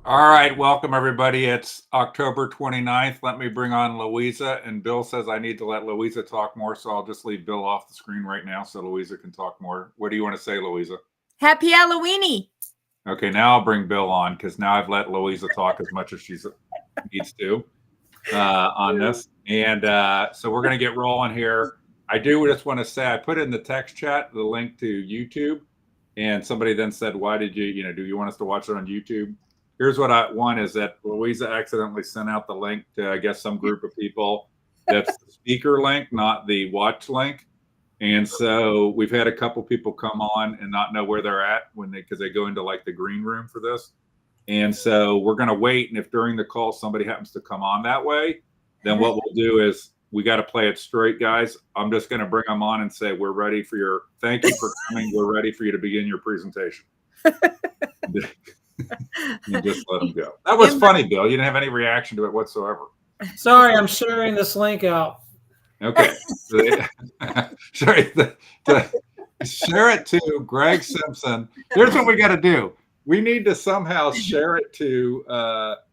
All right, welcome everybody. It's October 29th. Let me bring on Luiza. And Bill says I need to let Luiza talk more, so I'll just leave Bill off the screen right now so Luiza can talk more. What do you want to say, Luiza? Happy Halloweeny. Okay, now I'll bring Bill on because now I've let Luiza talk as much as she needs to on this. And so we're going to get rolling here. I do just want to say I put in the text chat the link to YouTube. And somebody then said, why did you, do you want us to watch it on YouTube? Here's what I want is that Luiza accidentally sent out the link to, I guess, some group of people. That's the speaker link, not the watch link. And so we've had a couple people come on and not know where they're at because they go into like the green room for this. And so we're going to wait. And if during the call somebody happens to come on that way, then what we'll do is we got to play it straight, guys. I'm just going to bring them on and say, we're ready for your, thank you for coming. We're ready for you to begin your presentation. And just let them go. That was funny, Bill. You didn't have any reaction to it whatsoever. Sorry, I'm sharing this link out. Okay. Sorry. Share it to Greg Simpson. Here's what we got to do. We need to somehow share it to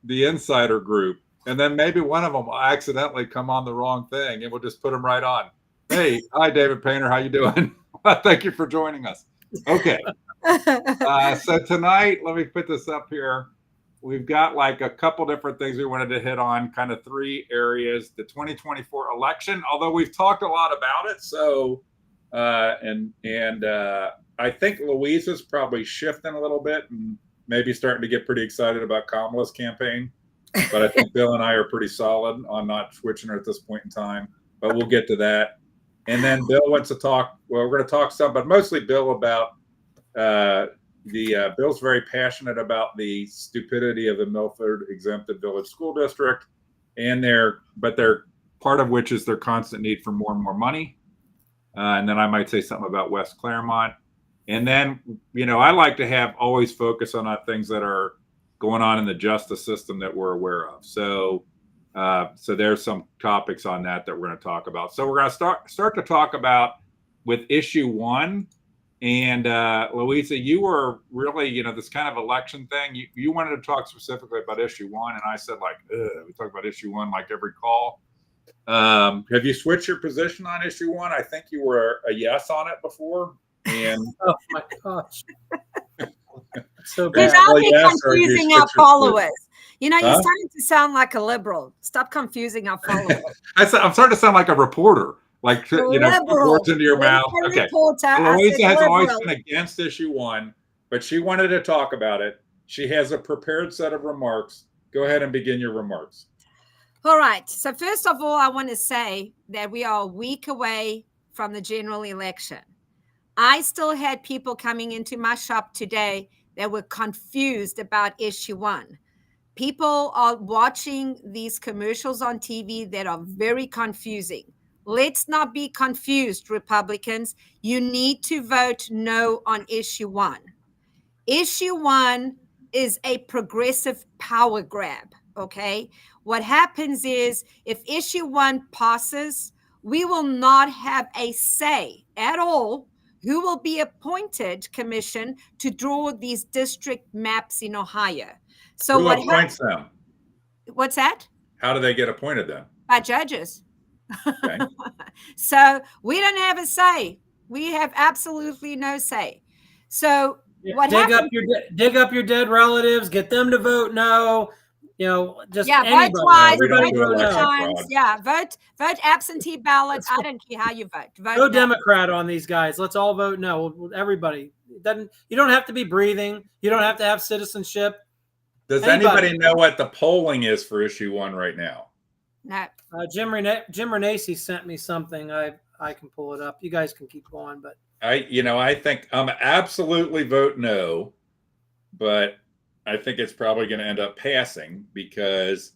the insider group. And then maybe one of them will accidentally come on the wrong thing and we'll just put them right on. Hey, hi, David Painter. How you doing? Thank you for joining us. Okay. So tonight, let me put this up here. We've got like a couple different things we wanted to hit on, kind of three areas. The 2024 election, although we've talked a lot about it. So, I think Luiza's probably shifting a little bit and maybe starting to get pretty excited about Kamala's campaign. But I think Bill and I are pretty solid on not switching her at this point in time. But we'll get to that. And then Bill wants to talk. Well, we're going to talk some, but mostly Bill about Bill's very passionate about the stupidity of the Milford exempted village school district, and their part of which is their constant need for more and more money. And then I might say something about West Clermont. And then, I like to have always focus on things that are going on in the justice system that we're aware of. So there's some topics on that we're going to talk about. So we're going to start to talk about with issue 1. And Luiza, you were really, this kind of election thing. You wanted to talk specifically about issue 1, and I said we talk about issue 1 like every call. Have you switched your position on issue 1? I think you were a yes on it before. And oh my gosh. So bad. He's only confusing our followers. You're starting to sound like a liberal. Stop confusing our followers. I'm starting to sound like a reporter. Like, words into your mouth. Okay. Luiza has always been against issue 1, but she wanted to talk about it. She has a prepared set of remarks. Go ahead and begin your remarks. All right. So first of all, I want to say that we are a week away from the general election. I still had people coming into my shop today that were confused about issue 1. People are watching these commercials on TV that are very confusing. Let's not be confused, Republicans. You need to vote no on issue 1. Issue 1 is a progressive power grab, okay? What happens is if issue 1 passes, we will not have a say at all who will be appointed commission to draw these district maps in Ohio. So who appoints them? What's that? How do they get appointed then? By judges. Okay. So we don't have a say. We have absolutely no say. So what happens? Dig up your dead relatives, get them to vote no. Just vote twice, vote 4 times. Yeah, vote absentee ballots. I don't care how you vote. Go Democrat on these guys. Let's all vote no. Everybody. You don't have to be breathing. You don't have to have citizenship. Does anybody know what the polling is for issue 1 right now? No. Jim Renacci sent me something. I can pull it up. You guys can keep going, but I think I'm absolutely vote no, but I think it's probably going to end up passing because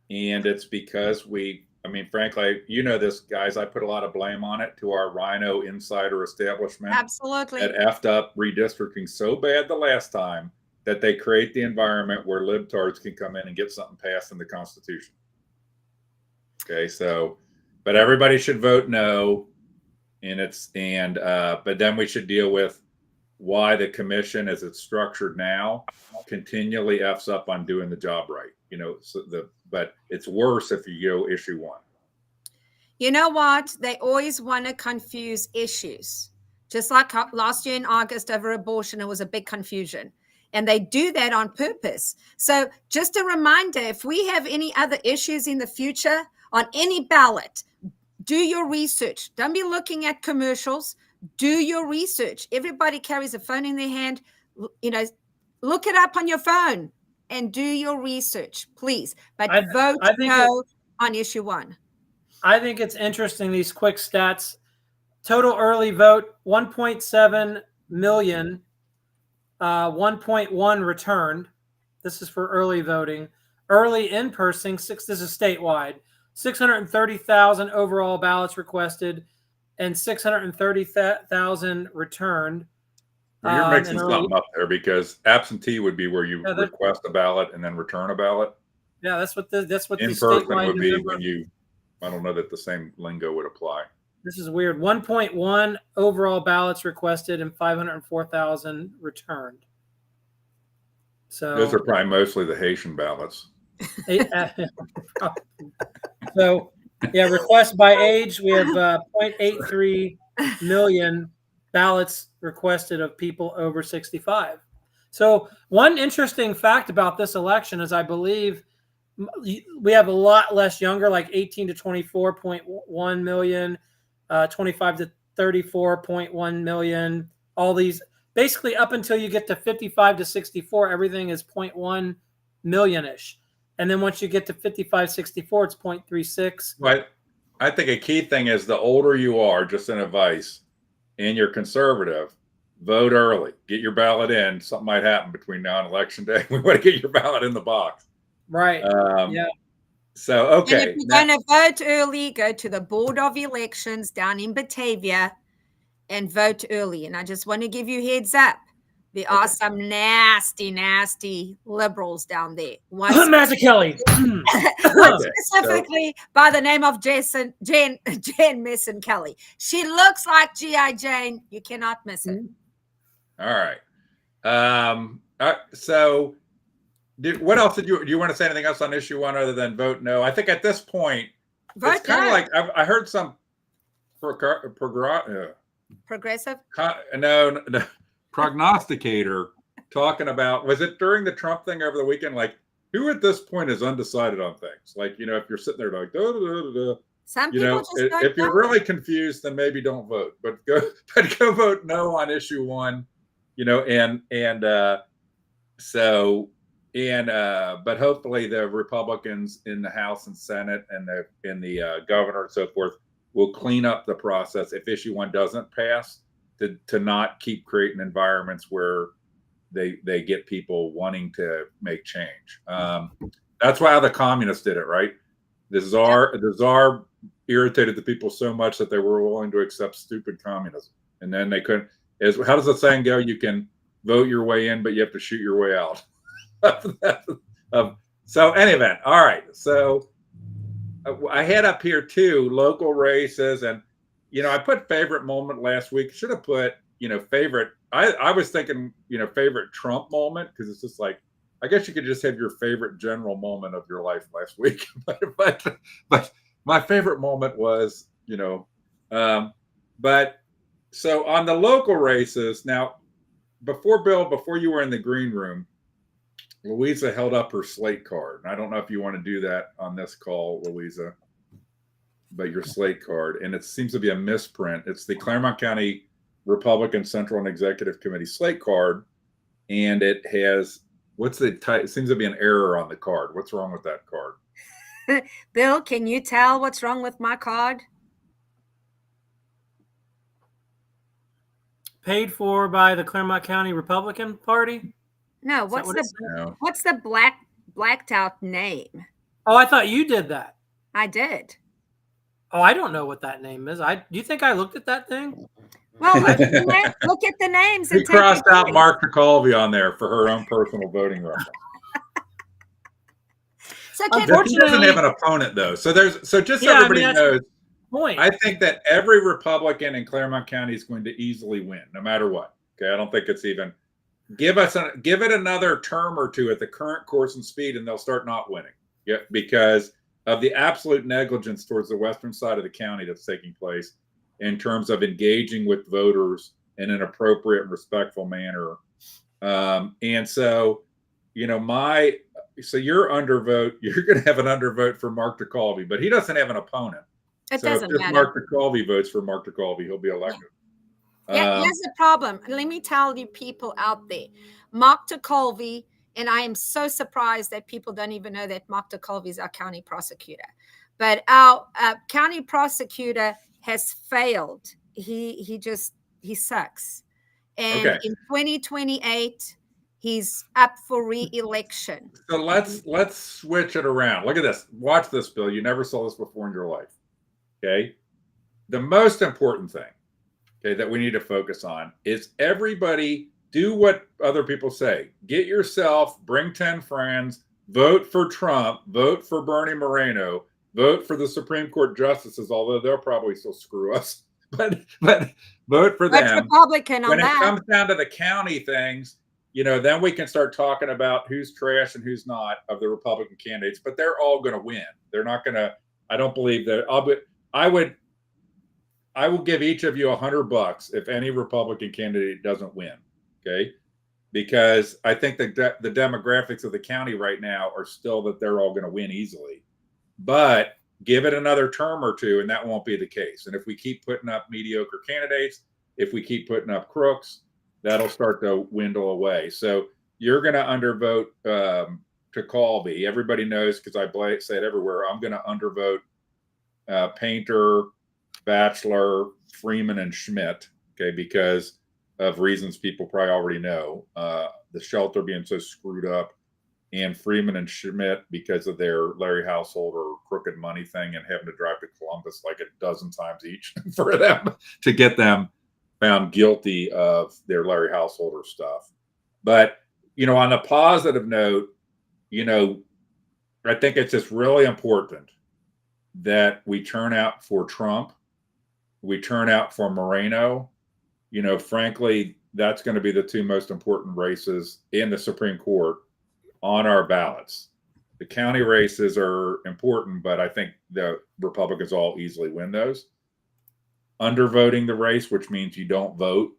frankly, this, guys, I put a lot of blame on it to our Rhino insider establishment. Absolutely. That effed up redistricting so bad the last time that they create the environment where libtards can come in and get something passed in the Constitution. Okay, so, but everybody should vote no, but then we should deal with why the commission, as it's structured now, continually F's up on doing the job right. But it's worse if you go issue 1. You know what? They always want to confuse issues. Just like last year in August over abortion, it was a big confusion. And they do that on purpose. So just a reminder, if we have any other issues in the future on any ballot, do your research. Don't be looking at commercials. Do your research. Everybody carries a phone in their hand. Look it up on your phone and do your research, please. But vote no on issue 1. I think it's interesting, these quick stats. Total early vote, 1.7 million, 1.1 returned. This is for early voting. Early in-person, this is statewide, 630,000 overall ballots requested and 630,000 returned. Well, you're mixing something up there, because absentee would be where you request a ballot and then return a ballot. Yeah, that's what the in-person would be when you. I don't know that the same lingo would apply. This is weird. 1.1 overall ballots requested and 504,000 returned. So those are probably mostly the Haitian ballots. So, yeah, requests by age, we have 0.83 million ballots requested of people over 65. So one interesting fact about this election is I believe we have a lot less younger, like 18 to 24.1 million, 25 to 34.1 million, all these. Basically, up until you get to 55 to 64, everything is 0.1 million-ish. And then once you get to 55, 64, it's 0.36. But I think a key thing is the older you are, just an advice, and you're conservative, vote early. Get your ballot in. Something might happen between now and election day. We want to get your ballot in the box. Right. Yeah. So, okay. And if you're going to vote early, go to the Board of Elections down in Batavia and vote early. And I just want to give you heads up. There are some nasty, nasty liberals down there. Mazzucchelli. Specifically by the name of Jen Mason Kelly. She looks like G.I. Jane. You cannot miss it. All right. So what else do you want to say anything else on issue 1 other than vote no? I think at this point, it's kind of like I heard some progressive. No, prognosticator talking about, was it during the Trump thing over the weekend? Like, who at this point is undecided on things? Like, if you're sitting there like, some people just don't if you're really confused, then maybe don't vote. But go vote no on issue 1. But hopefully the Republicans in the House and Senate and the governor and so forth will clean up the process if issue 1 doesn't pass, to not keep creating environments where they get people wanting to make change. That's why the communists did it, right? The czar irritated the people so much that they were willing to accept stupid communism, and then they couldn't. How does the saying go? You can vote your way in, but you have to shoot your way out. So any event, all right. So I had up here too local races, and I put favorite moment last week. Should have put favorite. I was thinking favorite Trump moment, because it's just like, I guess you could just have your favorite general moment of your life last week. but my favorite moment was but so on the local races now, before you were in the green room, Luiza held up her slate card. And I don't know if you want to do that on this call, Luiza, but your slate card. And it seems to be a misprint. It's the Clermont County Republican Central and Executive Committee slate card. And it has, it seems to be an error on the card. What's wrong with that card? Bill, can you tell what's wrong with my card? Paid for by the Clermont County Republican Party? No, what's the blacked out name? Oh, I thought you did that. I did. Oh, I don't know what that name is. Do you think I looked at that thing? Well, look at the names. He crossed out Mark DeColvey on there for her own personal voting reference. So he doesn't have an opponent though. So everybody knows. Point. I think that every Republican in Clermont County is going to easily win, no matter what. Okay, I don't think it's even. Give it another term or two at the current course and speed, and they'll start not winning. Yeah, because of the absolute negligence towards the western side of the county that's taking place in terms of engaging with voters in an appropriate and respectful manner. And so, so your undervote, you're going to have an undervote for Mark DeCalvey, but he doesn't have an opponent. It so doesn't if matter. Mark DeCalvey votes for Mark DeCalvey, he'll be elected. Yeah, here's the problem. Let me tell you people out there. Mark DeCalvey, and I am so surprised that people don't even know that Mark DeCalvey is our county prosecutor. But our county prosecutor has failed. He sucks. And in 2028, he's up for re-election. So let's switch it around. Look at this. Watch this, Bill. You never saw this before in your life. Okay. The most important thing, that we need to focus on is everybody do what other people say. Get yourself, bring 10 friends, vote for Trump, vote for Bernie Moreno, vote for the Supreme Court justices, although they'll probably still screw us, but vote for them. Republican on when that. It comes down to the county things, then we can start talking about who's trash and who's not of the Republican candidates, but they're all going to win. They're not going to, I don't believe that. I will give each of you $100 if any Republican candidate doesn't win. Okay. Because I think the demographics of the county right now are still that they're all going to win easily, but give it another term or two and that won't be the case. And if we keep putting up mediocre candidates, if we keep putting up crooks, that'll start to dwindle away. So you're going to undervote to Colby. Everybody knows, because I say it everywhere, I'm going to undervote Painter, Batchelor, Freeman, and Schmidt, okay, because of reasons people probably already know. The shelter being so screwed up, and Freeman and Schmidt because of their Larry Householder crooked money thing and having to drive to Columbus like a dozen times each for them to get them found guilty of their Larry Householder stuff. But, on a positive note, I think it's just really important that we turn out for Trump. We turn out for Moreno. Frankly, that's going to be the two most important races in the Supreme Court on our ballots. The county races are important, but I think the Republicans all easily win those. Undervoting the race, which means you don't vote,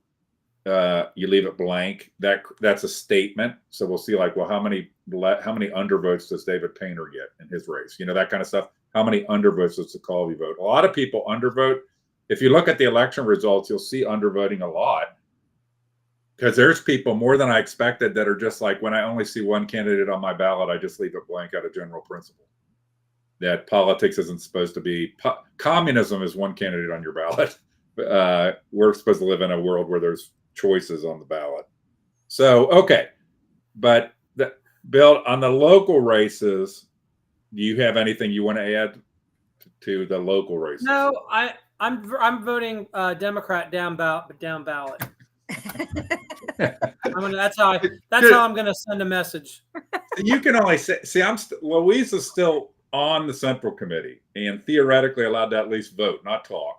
you leave it blank. That's a statement. So we'll see, how many undervotes does David Painter get in his race? That kind of stuff. How many undervotes does DeCalvey vote? A lot of people undervote. If you look at the election results, you'll see undervoting a lot, because there's people more than I expected that are just like, when I only see one candidate on my ballot, I just leave it blank out of general principle. That politics isn't supposed to be, communism is one candidate on your ballot. We're supposed to live in a world where there's choices on the ballot. So, okay. But Bill, on the local races, do you have anything you want to add to the local races? No, I'm voting Democrat down ballot. That's how I'm going to send a message. You can only say, Luiza's still on the Central Committee and theoretically allowed to at least vote, not talk.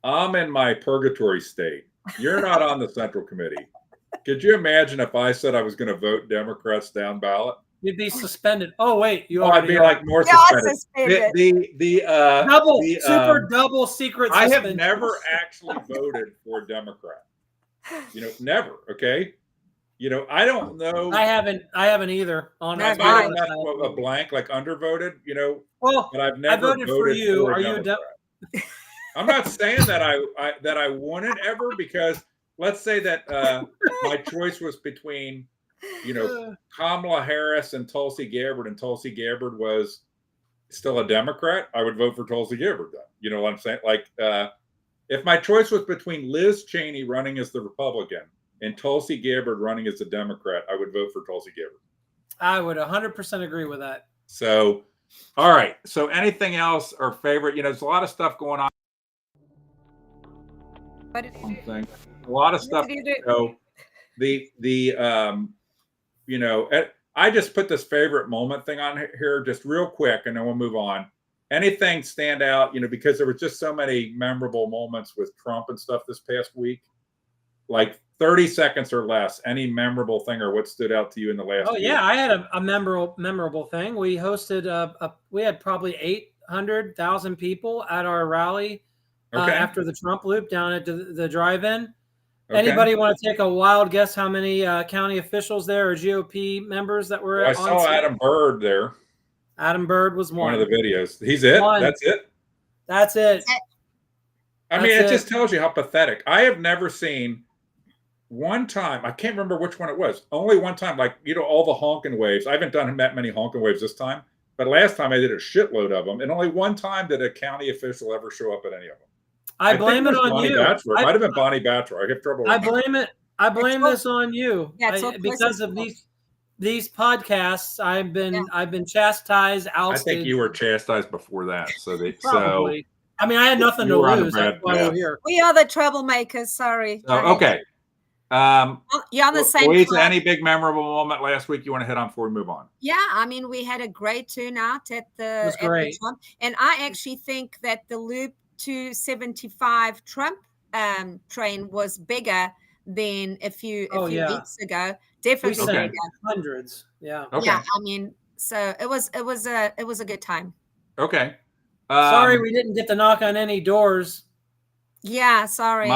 I'm in my purgatory state. You're not on the Central Committee. Could you imagine if I said I was going to vote Democrats down ballot? You'd be suspended. Oh wait, I'd be like more suspended. Double secret. I have never actually voted for a Democrat. Never. Okay. I don't know. I haven't either. On a blank, like undervoted. Well, but I've never voted for you. Are you a Democrat. I'm not saying that I wouldn't ever, because let's say that my choice was between Kamala Harris and Tulsi Gabbard, and Tulsi Gabbard was still a Democrat, I would vote for Tulsi Gabbard then. You know what I'm saying? If my choice was between Liz Cheney running as the Republican and Tulsi Gabbard running as the Democrat, I would vote for Tulsi Gabbard. I would 100% agree with that. So, all right. So anything else or favorite? There's a lot of stuff going on. What did you do? A lot of stuff. I just put this favorite moment thing on here just real quick, and then we'll move on. Anything stand out, because there were just so many memorable moments with Trump and stuff this past week. Like 30 seconds or less. Any memorable thing or what stood out to you in the last? Oh yeah, I had a memorable thing. We hosted we had probably 800,000 people at our rally after the Trump loop down at the drive-in. Okay. Anybody want to take a wild guess how many county officials there or GOP members that were? Well, I saw Adam Byrd there. Adam Byrd was one of the videos. He's it. That's it. That's it. I mean, it just tells you how pathetic. I have never seen one time. I can't remember which one it was. Only one time, like, you know, all the honking waves. I haven't done that many honking waves this time, but last time I did a shitload of them, and only one time did a county official ever show up at any of them. I blame it on you. It might have been Bonnie Batchelor. I have trouble. I blame this on you. Because of these podcasts. I've been chastised, ousted. I think you were chastised before that. Probably. I mean, I had nothing to lose. That's why we're here. We are the troublemakers. Sorry. Okay. You're on the same. Luiza, any big memorable moment last week you want to hit on before we move on? Yeah, I mean, we had a great turnout at the Trump, and I actually think that the Loop 275 Trump train was bigger than a few weeks ago. Definitely hundreds. Yeah. Okay. Yeah. I mean, so it was a good time. Okay. Sorry, we didn't get to knock on any doors. Yeah. Sorry.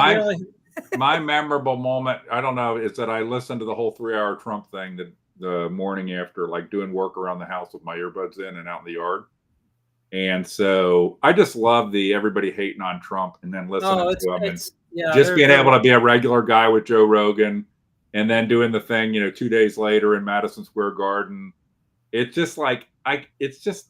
My memorable moment, I don't know, is that I listened to the whole 3-hour Trump thing the morning after, like doing work around the house with my earbuds in and out in the yard. And so I just love everybody hating on Trump and then listening to him and just being able to be a regular guy with Joe Rogan and then doing the thing, 2 days later in Madison Square Garden. It's just like, it's just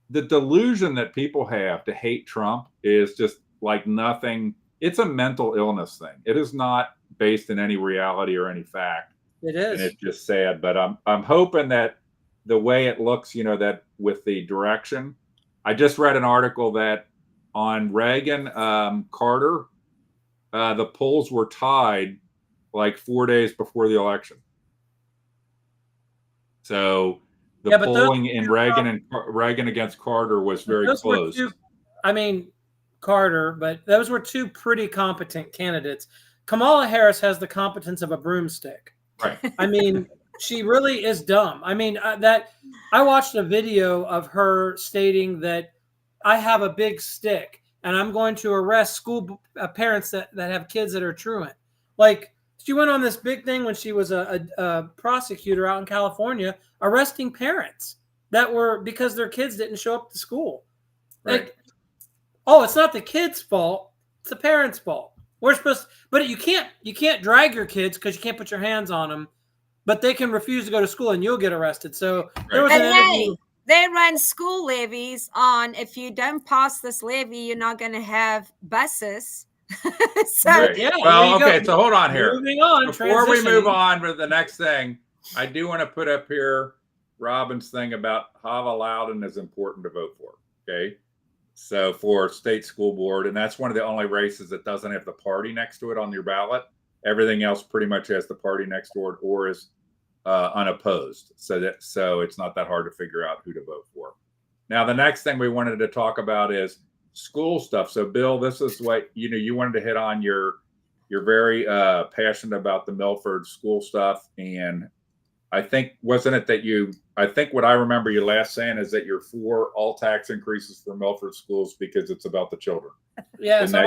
the delusion that people have to hate Trump is just like nothing. It's a mental illness thing. It is not based in any reality or any fact. It is. And it's just sad. But I'm hoping that the way it looks, that with the direction. I just read an article that on Reagan, Carter, the polls were tied like 4 days before the election. So the polling in Reagan against Carter was very close. Carter, but those were two pretty competent candidates. Kamala Harris has the competence of a broomstick. Right. I mean, she really is dumb. I mean, I watched a video of her stating that I have a big stick and I'm going to arrest school parents that have kids that are truant. Like, she went on this big thing when she was a prosecutor out in California, arresting parents that were because their kids didn't show up to school. Right. Like, oh, it's not the kid's fault; it's the parents' fault. We're supposed, but you can't drag your kids because you can't put your hands on them. But they can refuse to go to school, and you'll get arrested. So there was an interview. They run school levies on. If you don't pass this levy, you're not going to have buses. Okay. So hold on here. Moving on. Before we move on with the next thing, I do want to put up here Robin's thing about how Loudon is important to vote for. Okay. So for state school board, and that's one of the only races that doesn't have the party next to it on your ballot. Everything else pretty much has the party next to it or is unopposed. So it's not that hard to figure out who to vote for. Now, the next thing we wanted to talk about is school stuff. So, Bill, this is what you wanted to hit on. You're very passionate about the Milford school stuff, and I think wasn't it that I think what I remember you last saying is that you're for all tax increases for Milford schools because it's about the children. Yeah, so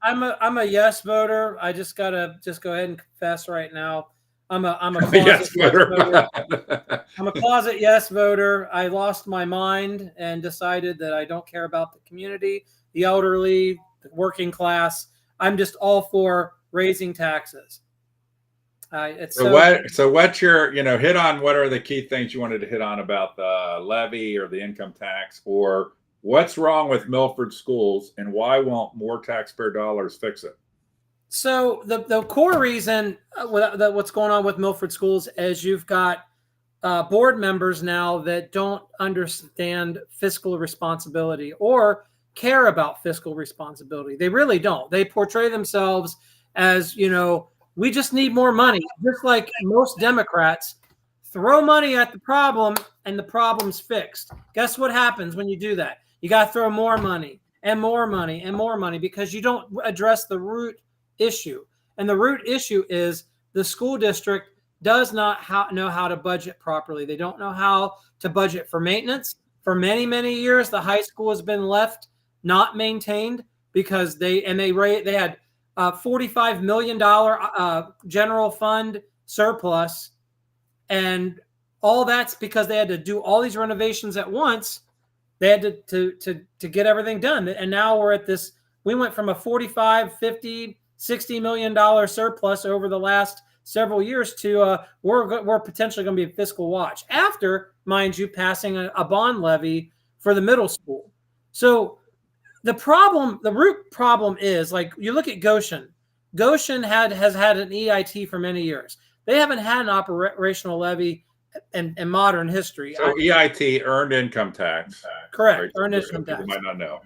I'm a yes voter. I just gotta go ahead and confess right now. I'm a closet yes voter. I'm a closet yes voter. I lost my mind and decided that I don't care about the community, the elderly, the working class. I'm just all for raising taxes. So what's your hit on? What are the key things you wanted to hit on about the levy or the income tax, or what's wrong with Milford schools and why won't more taxpayer dollars fix it? So the core reason what's going on with Milford schools is you've got board members now that don't understand fiscal responsibility or care about fiscal responsibility. They really don't. They portray themselves as, we just need more money. Just like most Democrats throw money at the problem and the problem's fixed. Guess what happens when you do that? You got to throw more money and more money and more money because you don't address the root issue. And the root issue is the school district does not know how to budget properly. They don't know how to budget for maintenance. For many, many years, the high school has been left not maintained because they had $45 million general fund surplus. And all that's because they had to do all these renovations at once. They had to get everything done. And now we're at this, we went from a 45, 50, $60 million surplus over the last several years to we're potentially going to be a fiscal watch after, mind you, passing a bond levy for the middle school. So the root problem is, like, you look at Goshen. Goshen has had an EIT for many years. They haven't had an operational levy in modern history. So EIT, earned income tax. Correct, Right? earned income tax. People might not know.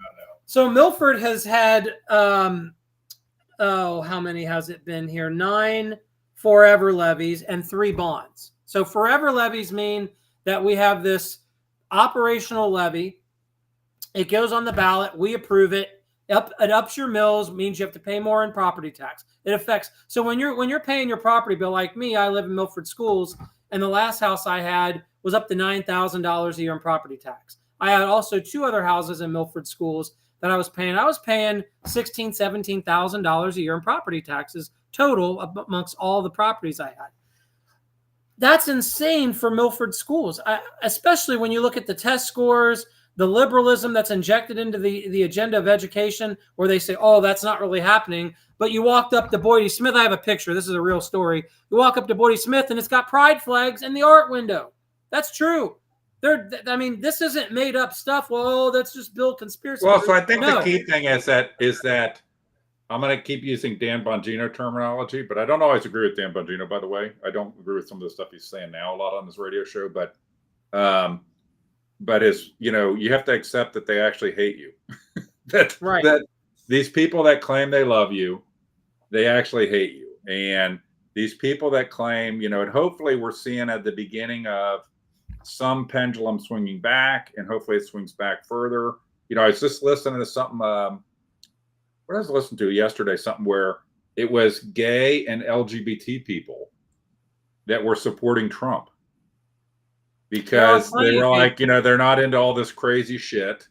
So Milford has had, how many has it been here? 9 forever levies and 3 bonds. So forever levies mean that we have this operational levy. It goes on the ballot. We approve it. It ups your mills, means you have to pay more in property tax. It affects. So when you're paying your property bill, like me, I live in Milford Schools, and the last house I had was up to $9,000 a year in property tax. I had also 2 other houses in Milford Schools that I was paying. I was paying $16,000, $17,000 a year in property taxes total amongst all the properties I had. That's insane for Milford Schools, especially when you look at the test scores, the liberalism that's injected into the agenda of education, where they say, oh, that's not really happening. But you walked up to Boydie Smith. I have a picture. This is a real story. You walk up to Boydie Smith, and it's got pride flags in the art window. That's true. This isn't made up stuff. Well, that's just build conspiracy. Well, so I think the key thing is that I'm going to keep using Dan Bongino terminology, but I don't always agree with Dan Bongino, by the way. I don't agree with some of the stuff he's saying now a lot on this radio show, but you have to accept that they actually hate you. That these people that claim they love you, they actually hate you. And these people that claim, and hopefully we're seeing at the beginning of some pendulum swinging back, and hopefully it swings back further. I was just listening to something, what I was listening to yesterday, something where it was gay and LGBT people that were supporting Trump because they were like, they're not into all this crazy shit.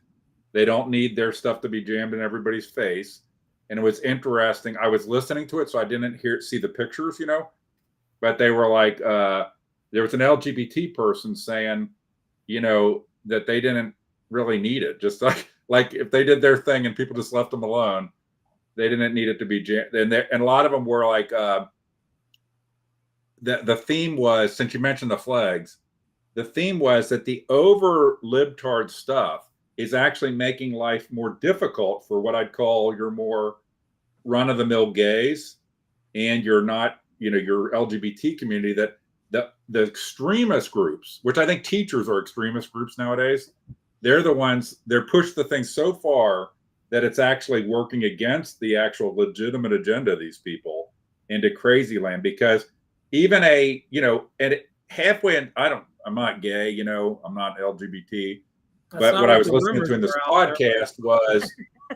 They don't need their stuff to be jammed in everybody's face. And it was interesting. I was listening to it, so I didn't see the pictures, but they were like, there was an LGBT person saying, that they didn't really need it. Just like if they did their thing and people just left them alone, they didn't need it to be jammed. And a lot of them were like, the theme was, since you mentioned the flags, the theme was that the over libtard stuff is actually making life more difficult for what I'd call your more run-of-the-mill gays and your LGBT community, that the extremist groups, which I think teachers are extremist groups nowadays, they're the ones, they're pushed the thing so far that it's actually working against the actual legitimate agenda of these people into crazy land. Because even and halfway in, I'm not gay, I'm not LGBT, but what I was listening to in this podcast was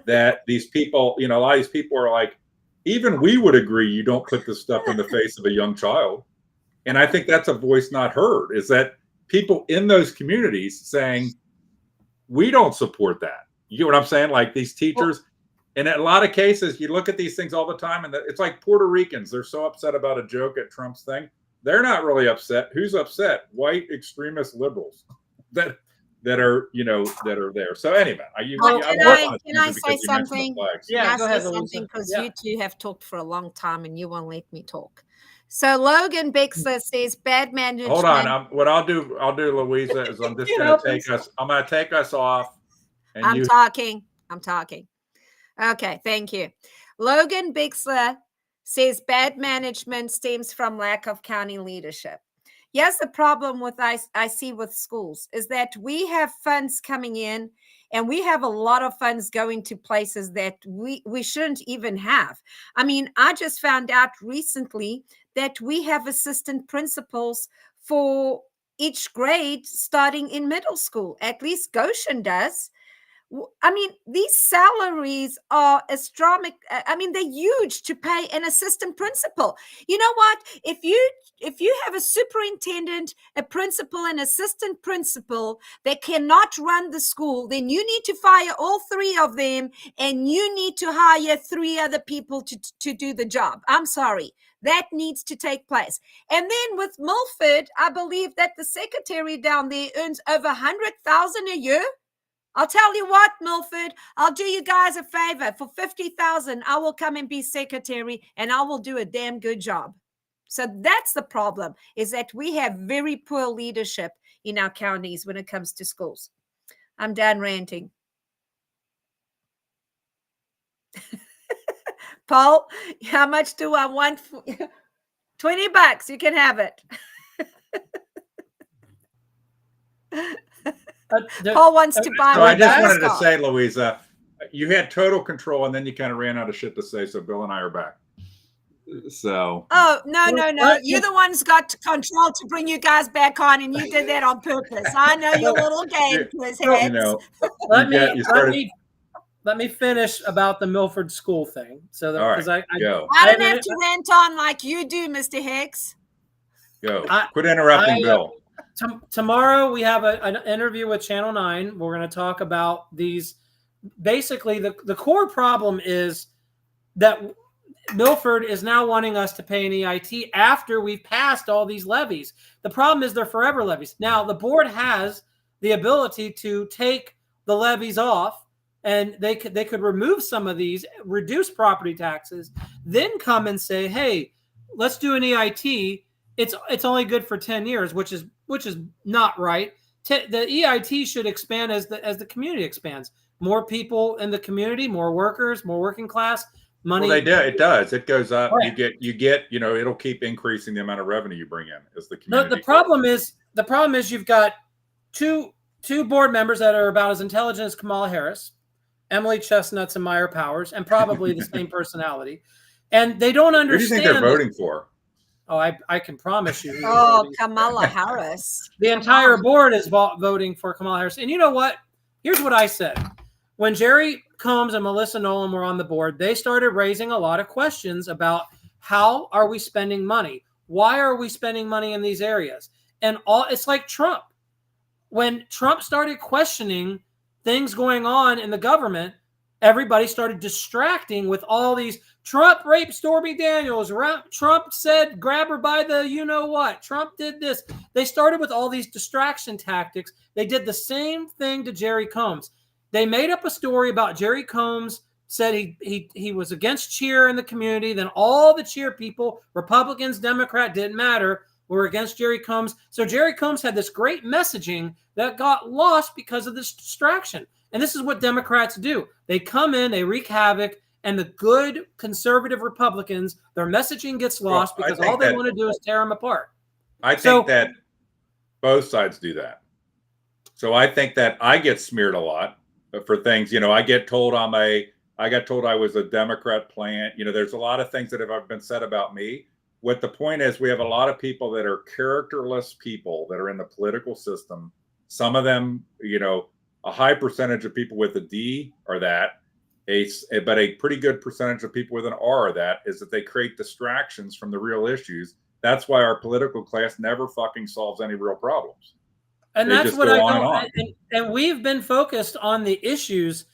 that these people, a lot of these people are like, even we would agree you don't put this stuff in the face of a young child. And I think that's a voice not heard, is that people in those communities saying, we don't support that. You know what I'm saying? Like these teachers, and in a lot of cases, you look at these things all the time, and it's like Puerto Ricans. They're so upset about a joke at Trump's thing. They're not really upset. Who's upset? White extremist liberals that are there. So anyway, can I say something? Yeah, go ahead, because you two have talked for a long time and you won't let me talk. So Logan Bixler says bad management. Hold on. What I'll do, Luiza, is I'm just going to take us off. And I'm talking. Okay, thank you. Logan Bixler says bad management stems from lack of county leadership. Yes, the problem with I see with schools is that we have funds coming in, and we have a lot of funds going to places that we shouldn't even have. I mean, I just found out recently that we have assistant principals for each grade starting in middle school. At least Goshen does. I mean, these salaries are astronomical. I mean, they're huge to pay an assistant principal. You know what? If you have a superintendent, a principal, an assistant principal that cannot run the school, then you need to fire all three of them, and you need to hire three other people to do the job. I'm sorry. That needs to take place. And then with Milford, I believe that the secretary down there earns over 100,000 a year. I'll tell you what, Milford, I'll do you guys a favor. For 50,000, I will come and be secretary, and I will do a damn good job. So that's the problem, is that we have very poor leadership in our counties when it comes to schools. I'm done ranting. Paul, how much do I want? $20. You can have it. Paul wants to buy. So I just wanted to say, Luiza, you had total control, and then you kind of ran out of shit to say. So Bill and I are back. So. Oh, no. You're the ones got control to bring you guys back on, and you did that on purpose. I know your little game, Chris Heads. You know, let me finish about the Milford school thing. So that, because I don't have to rant on like you do, Mr. Hicks. Go. Quit interrupting Bill. Tomorrow we have an interview with Channel 9. We're going to talk about these. Basically, the core problem is that Milford is now wanting us to pay an EIT after we've passed all these levies. The problem is they're forever levies. Now, the board has the ability to take the levies off, and they could remove some of these, reduce property taxes, then come and say, hey, let's do an EIT. It's only good for 10 years, which is not right. The EIT should expand as the community expands. More people in the community, more workers, more working class. Money. Well, it does. It goes up. Right. You get, it'll keep increasing the amount of revenue you bring in as the community. The problem is you've got two board members that are about as intelligent as Kamala Harris, Emily Chestnuts and Meyer Powers, and probably the same personality. And they don't understand. Who do you think they're voting for? Oh, I can promise you. Oh, Kamala Harris. The entire board is voting for Kamala Harris. And you know what? Here's what I said. When Jerry Combs and Melissa Nolan were on the board, they started raising a lot of questions about how are we spending money? Why are we spending money in these areas? And it's like Trump. When Trump started questioning things going on in the government, everybody started distracting with all these Trump raped Stormy Daniels. Trump said, grab her by the you-know-what. Trump did this. They started with all these distraction tactics. They did the same thing to Jerry Combs. They made up a story about Jerry Combs said he was against cheer in the community. Then all the cheer people, Republicans, Democrat, didn't matter, were against Jerry Combs. So Jerry Combs had this great messaging that got lost because of this distraction. And this is what Democrats do. They come in, they wreak havoc, and the good conservative Republicans, their messaging gets lost because all they want to do is tear them apart. I think that both sides do that. So I think that I get smeared a lot for things. I get told I was a Democrat plant. There's a lot of things that have been said about me. What the point is, we have a lot of people that are characterless people that are in the political system. Some of them, a high percentage of people with a D are that, but a pretty good percentage of people with an R are that, is that they create distractions from the real issues. That's why our political class never fucking solves any real problems. And that's what I know. And we've been focused on the issues.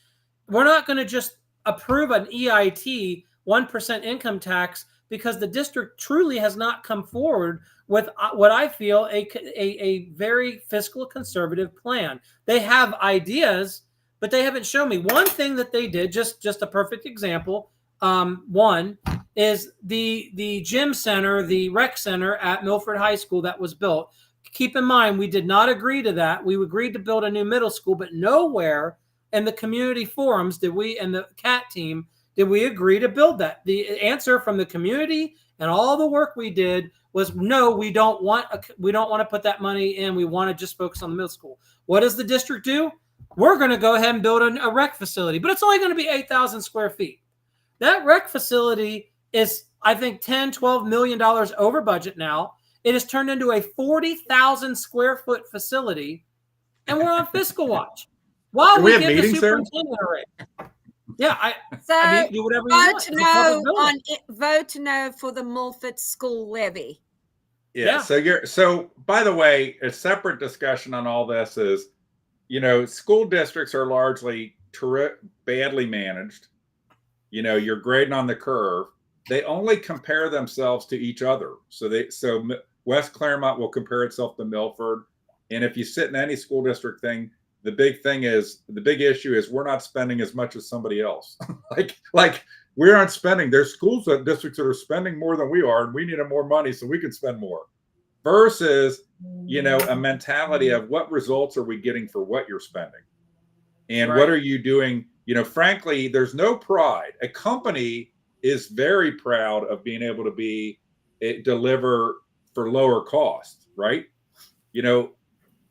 We're not going to just approve an EIT, 1% income tax, because the district truly has not come forward with what I feel a very fiscal conservative plan. They have ideas, but they haven't shown me. One thing that they did, just a perfect example, one is the gym center, the rec center at Milford High School that was built. Keep in mind, we did not agree to that. We agreed to build a new middle school, but nowhere in the community forums did we, and the CAT team, did we agree to build that. The answer from the community and all the work we did was no, we don't want to put that money in. We want to just focus on the middle school. What does the district do? We're going to go ahead and build a rec facility, but it's only going to be 8,000 square feet. That rec facility is, I think, $10-12 million over budget now. It has turned into a 40,000 square foot facility, and we're on fiscal watch. While Do we we have give the meetings there? superintendent a raise. Yeah, So I mean, do whatever you want. It's a public building. vote no for the Milford school levy. Yeah. So by the way, a separate discussion on all this is, school districts are largely badly managed. You're grading on the curve. They only compare themselves to each other. So West Clermont will compare itself to Milford. And if you sit in any school district thing, the big issue is we're not spending as much as somebody else. like we aren't spending. There's districts that are spending more than we are, and we need more money so we can spend more. Versus, a mentality of what results are we getting for what you're spending, and what are you doing? Frankly, there's no pride. A company is very proud of being able to deliver for lower cost, right?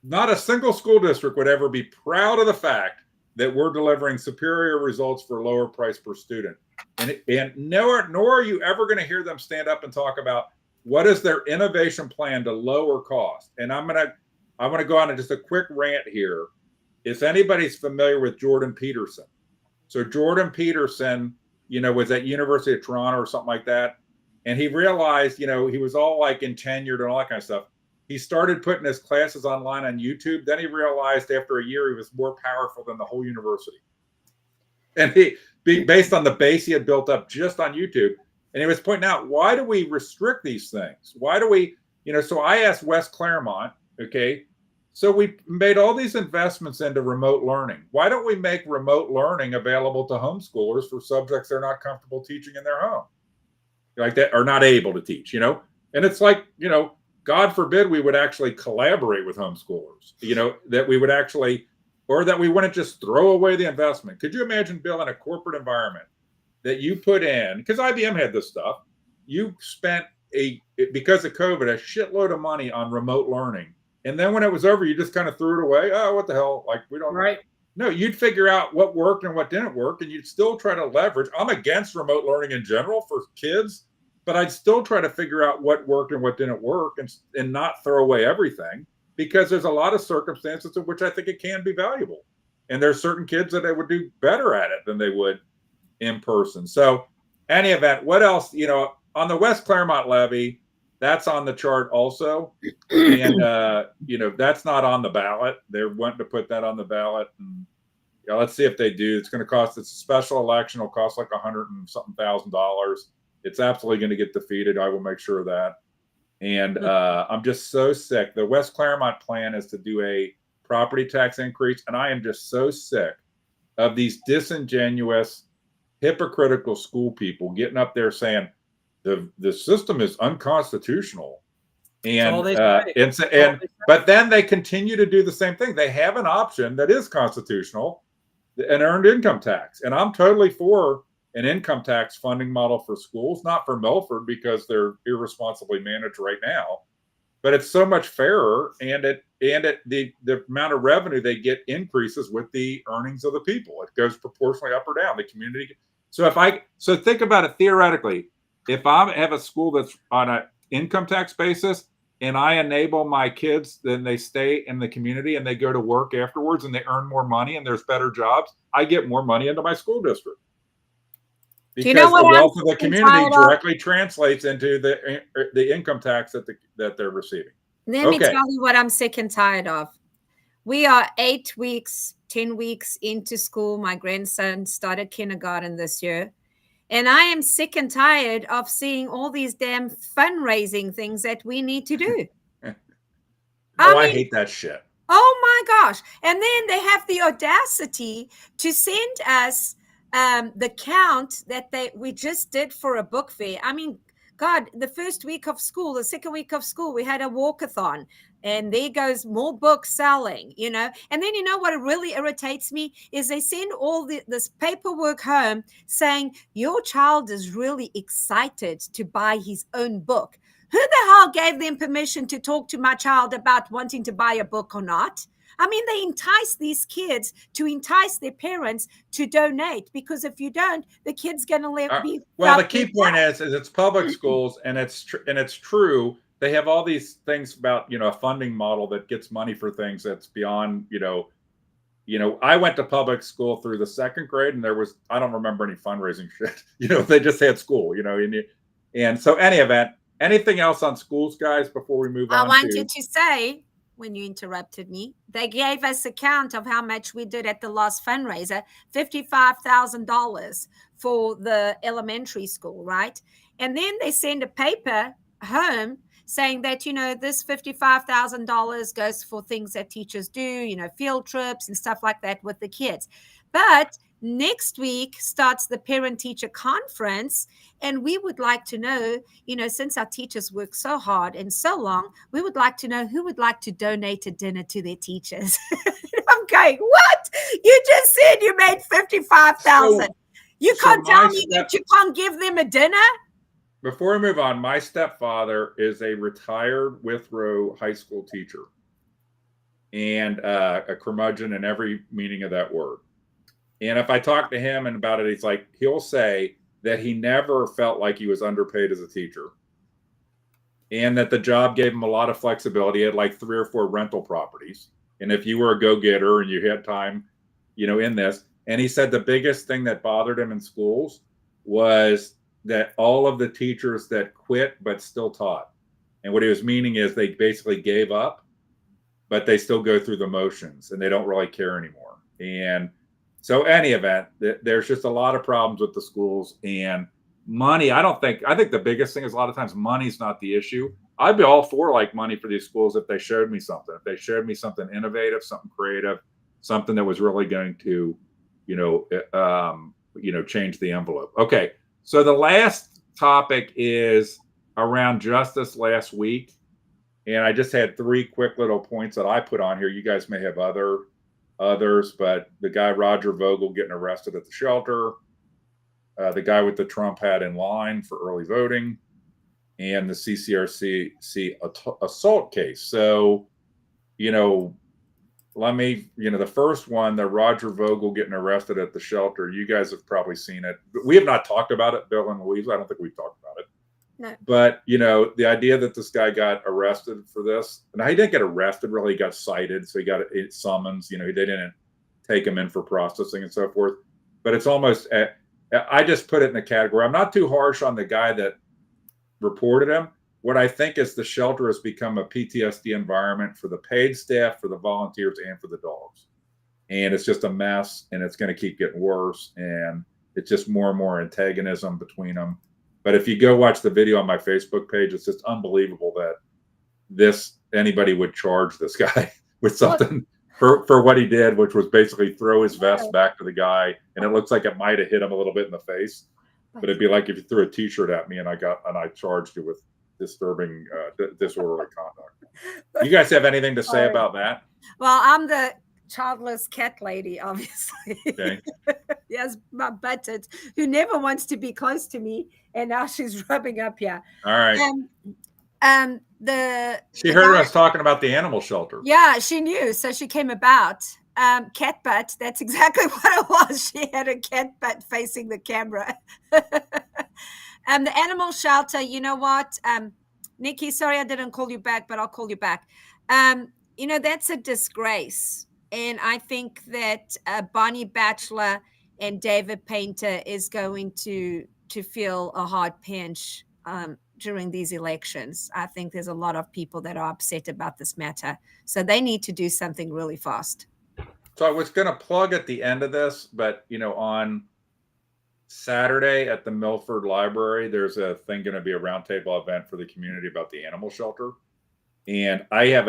Not a single school district would ever be proud of the fact that we're delivering superior results for lower price per student. And nor are you ever going to hear them stand up and talk about what is their innovation plan to lower cost. And I want to go on just a quick rant here. If anybody's familiar with Jordan Peterson. So Jordan Peterson, was at University of Toronto or something like that. And he realized, he was all like in tenured and all that kind of stuff. He started putting his classes online on YouTube. Then he realized after a year, he was more powerful than the whole university. And based on the base he had built up just on YouTube. And he was pointing out, why do we restrict these things? Why do we, so I asked West Clermont, okay, so we made all these investments into remote learning. Why don't we make remote learning available to homeschoolers for subjects they're not comfortable teaching in their home? Like that, are not able to teach, And it's like, God forbid we would actually collaborate with homeschoolers, that we would actually, or that we wouldn't just throw away the investment. Could you imagine, Bill, in a corporate environment that you put in, because IBM had this stuff, you spent because of COVID, a shitload of money on remote learning. And then when it was over, you just kind of threw it away. Oh, what the hell? Like, we don't. Right. No, you'd figure out what worked and what didn't work, and you'd still try to leverage. I'm against remote learning in general for kids, but I'd still try to figure out what worked and what didn't work, and not throw away everything, because there's a lot of circumstances in which I think it can be valuable. And there's certain kids that they would do better at it than they would in person. So any event, what else, on the West Clermont levy, that's on the chart also. And, that's not on the ballot. They're wanting to put that on the ballot. And let's see if they do. It's going to cost, it's a special election. It'll cost like $100 and something thousand. It's absolutely going to get defeated. I will make sure of that. And I'm just so sick. The West Clermont plan is to do a property tax increase. And I am just so sick of these disingenuous, hypocritical school people getting up there saying the system is unconstitutional. But then they continue to do the same thing. They have an option that is constitutional, an earned income tax. And I'm totally for an income tax funding model for schools, not for Milford because they're irresponsibly managed right now, but it's so much fairer, and the amount of revenue they get increases with the earnings of the people. It goes proportionally up or down the community. So think about it theoretically. If I have a school that's on an income tax basis and I enable my kids, then they stay in the community and they go to work afterwards and they earn more money and there's better jobs, I get more money into my school district. Because the wealth of the community directly translates into the income tax that they're receiving. Let me tell you what I'm sick and tired of. We are 8 weeks, 10 weeks into school. My grandson started kindergarten this year. And I am sick and tired of seeing all these damn fundraising things that we need to do. I hate that shit. Oh my gosh. And then they have the audacity to send us the count that we just did for a book fair. I mean, God, the first week of school, the second week of school, we had a walkathon, and there goes more books selling, And then what really irritates me is they send all this paperwork home saying your child is really excited to buy his own book. Who the hell gave them permission to talk to my child about wanting to buy a book or not? I mean, they entice these kids to entice their parents to donate, because if you don't, the kid's going to be. Well, the key point is it's public schools, and it's true. They have all these things about a funding model that gets money for things that's beyond I went to public school through the second grade, and I don't remember any fundraising shit. They just had school, and so any event, anything else on schools, guys, before we move on? I want you to say, when you interrupted me, they gave us a count of how much we did at the last fundraiser, $55,000 for the elementary school, right? And then they send a paper home saying that, this $55,000 goes for things that teachers do, field trips and stuff like that with the kids. But next week starts the parent-teacher conference, and we would like to know, since our teachers work so hard and so long, we would like to know who would like to donate a dinner to their teachers. I'm going, what? You just said you made $55,000. You can't tell me that you can't give them a dinner? Before we move on, my stepfather is a retired Withrow high school teacher and a curmudgeon in every meaning of that word. And if I talk to him about it, he'll say that he never felt like he was underpaid as a teacher, and that the job gave him a lot of flexibility. He had like 3 or 4 rental properties. And if you were a go-getter and you had time, in this, and he said the biggest thing that bothered him in schools was that all of the teachers that quit but still taught. And what he was meaning is they basically gave up, but they still go through the motions and they don't really care anymore. And so any event, there's just a lot of problems with the schools and money. I think the biggest thing is a lot of times money's not the issue. I'd be all for money for these schools if they showed me something, if they showed me something innovative, something creative, something that was really going to, change the envelope. Okay. So the last topic is around justice last week. And I just had 3 quick little points that I put on here. You guys may have others, but the guy, Roger Vogel, getting arrested at the shelter, the guy with the Trump hat in line for early voting, and the CCRC assault case. So, the first one, the Roger Vogel getting arrested at the shelter, you guys have probably seen it. We have not talked about it, Bill and Luiza. I don't think we've talked about it. No. But, the idea that this guy got arrested for this, and he didn't get arrested, really, he got cited. So he got a summons, they didn't take him in for processing and so forth. But it's almost, I just put it in the category. I'm not too harsh on the guy that reported him. What I think is the shelter has become a PTSD environment for the paid staff, for the volunteers, and for the dogs. And it's just a mess, and it's going to keep getting worse. And it's just more and more antagonism between them. But if you go watch the video on my Facebook page, it's just unbelievable that anybody would charge this guy with something for what he did, which was basically throw his vest back to the guy. And it looks like it might have hit him a little bit in the face. But it'd be like if you threw a T-shirt at me and I charged you with disturbing, disorderly conduct. You guys have anything to say about that? Well, I'm the childless cat lady, obviously. Okay. Yes, my butted, who never wants to be close to me, and now she's rubbing up here. All right. She heard us talking about the animal shelter. Yeah, she knew, so she came about. Cat butt. That's exactly what it was. She had a cat butt facing the camera. The animal shelter, you know what? Nikki, sorry I didn't call you back, but I'll call you back. That's a disgrace. And I think that Bonnie Batchelor and David Painter is going to feel a hard pinch during these elections. I think there's a lot of people that are upset about this matter. So they need to do something really fast. So I was going to plug at the end of this, but, on Saturday at the Milford Library, there's a thing going to be a roundtable event for the community about the animal shelter. And I have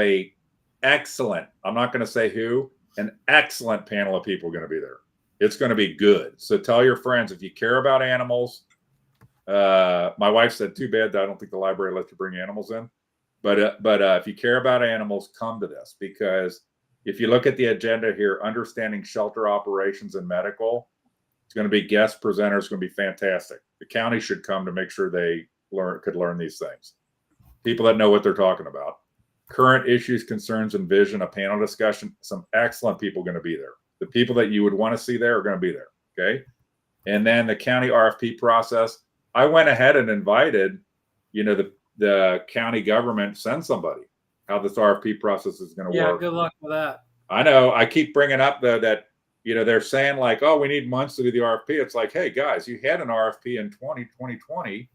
I'm not going to say who, an excellent panel of people going to be there. It's going to be good. So tell your friends, if you care about animals, my wife said, too bad that I don't think the library lets you bring animals in. But if you care about animals, come to this, because if you look at the agenda here, understanding shelter operations and medical, it's going to be guest presenters, going to be fantastic. The county should come to make sure they could learn these things. People that know what they're talking about. Current issues, concerns, and vision, a panel discussion. Some excellent people going to be there. The people that you would want to see there are going to be there. Okay. And then the county RFP process. I went ahead and invited, the county government, send somebody, how this RFP process is going to work. Yeah, good luck with that. I know. I keep bringing up though that they're saying like, oh, we need months to do the RFP. It's like, hey guys, you had an RFP in 2020,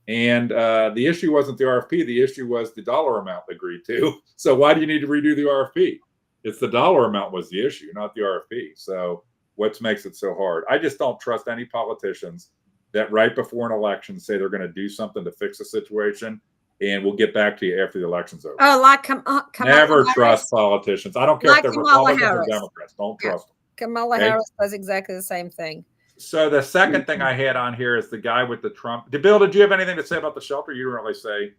and the issue wasn't the RFP. The issue was the dollar amount agreed to. So why do you need to redo the RFP? It's the dollar amount was the issue, not the RFP. So what makes it so hard? I just don't trust any politicians that right before an election say they're going to do something to fix the situation, and we'll get back to you after the election's over. Oh, like Never trust politicians. I don't care if they're Republicans or Democrats. Don't trust them. Kamala Harris does exactly the same thing. So the second thing I had on here is the guy with the Trump. Bill, did you have anything to say about the shelter? You didn't really say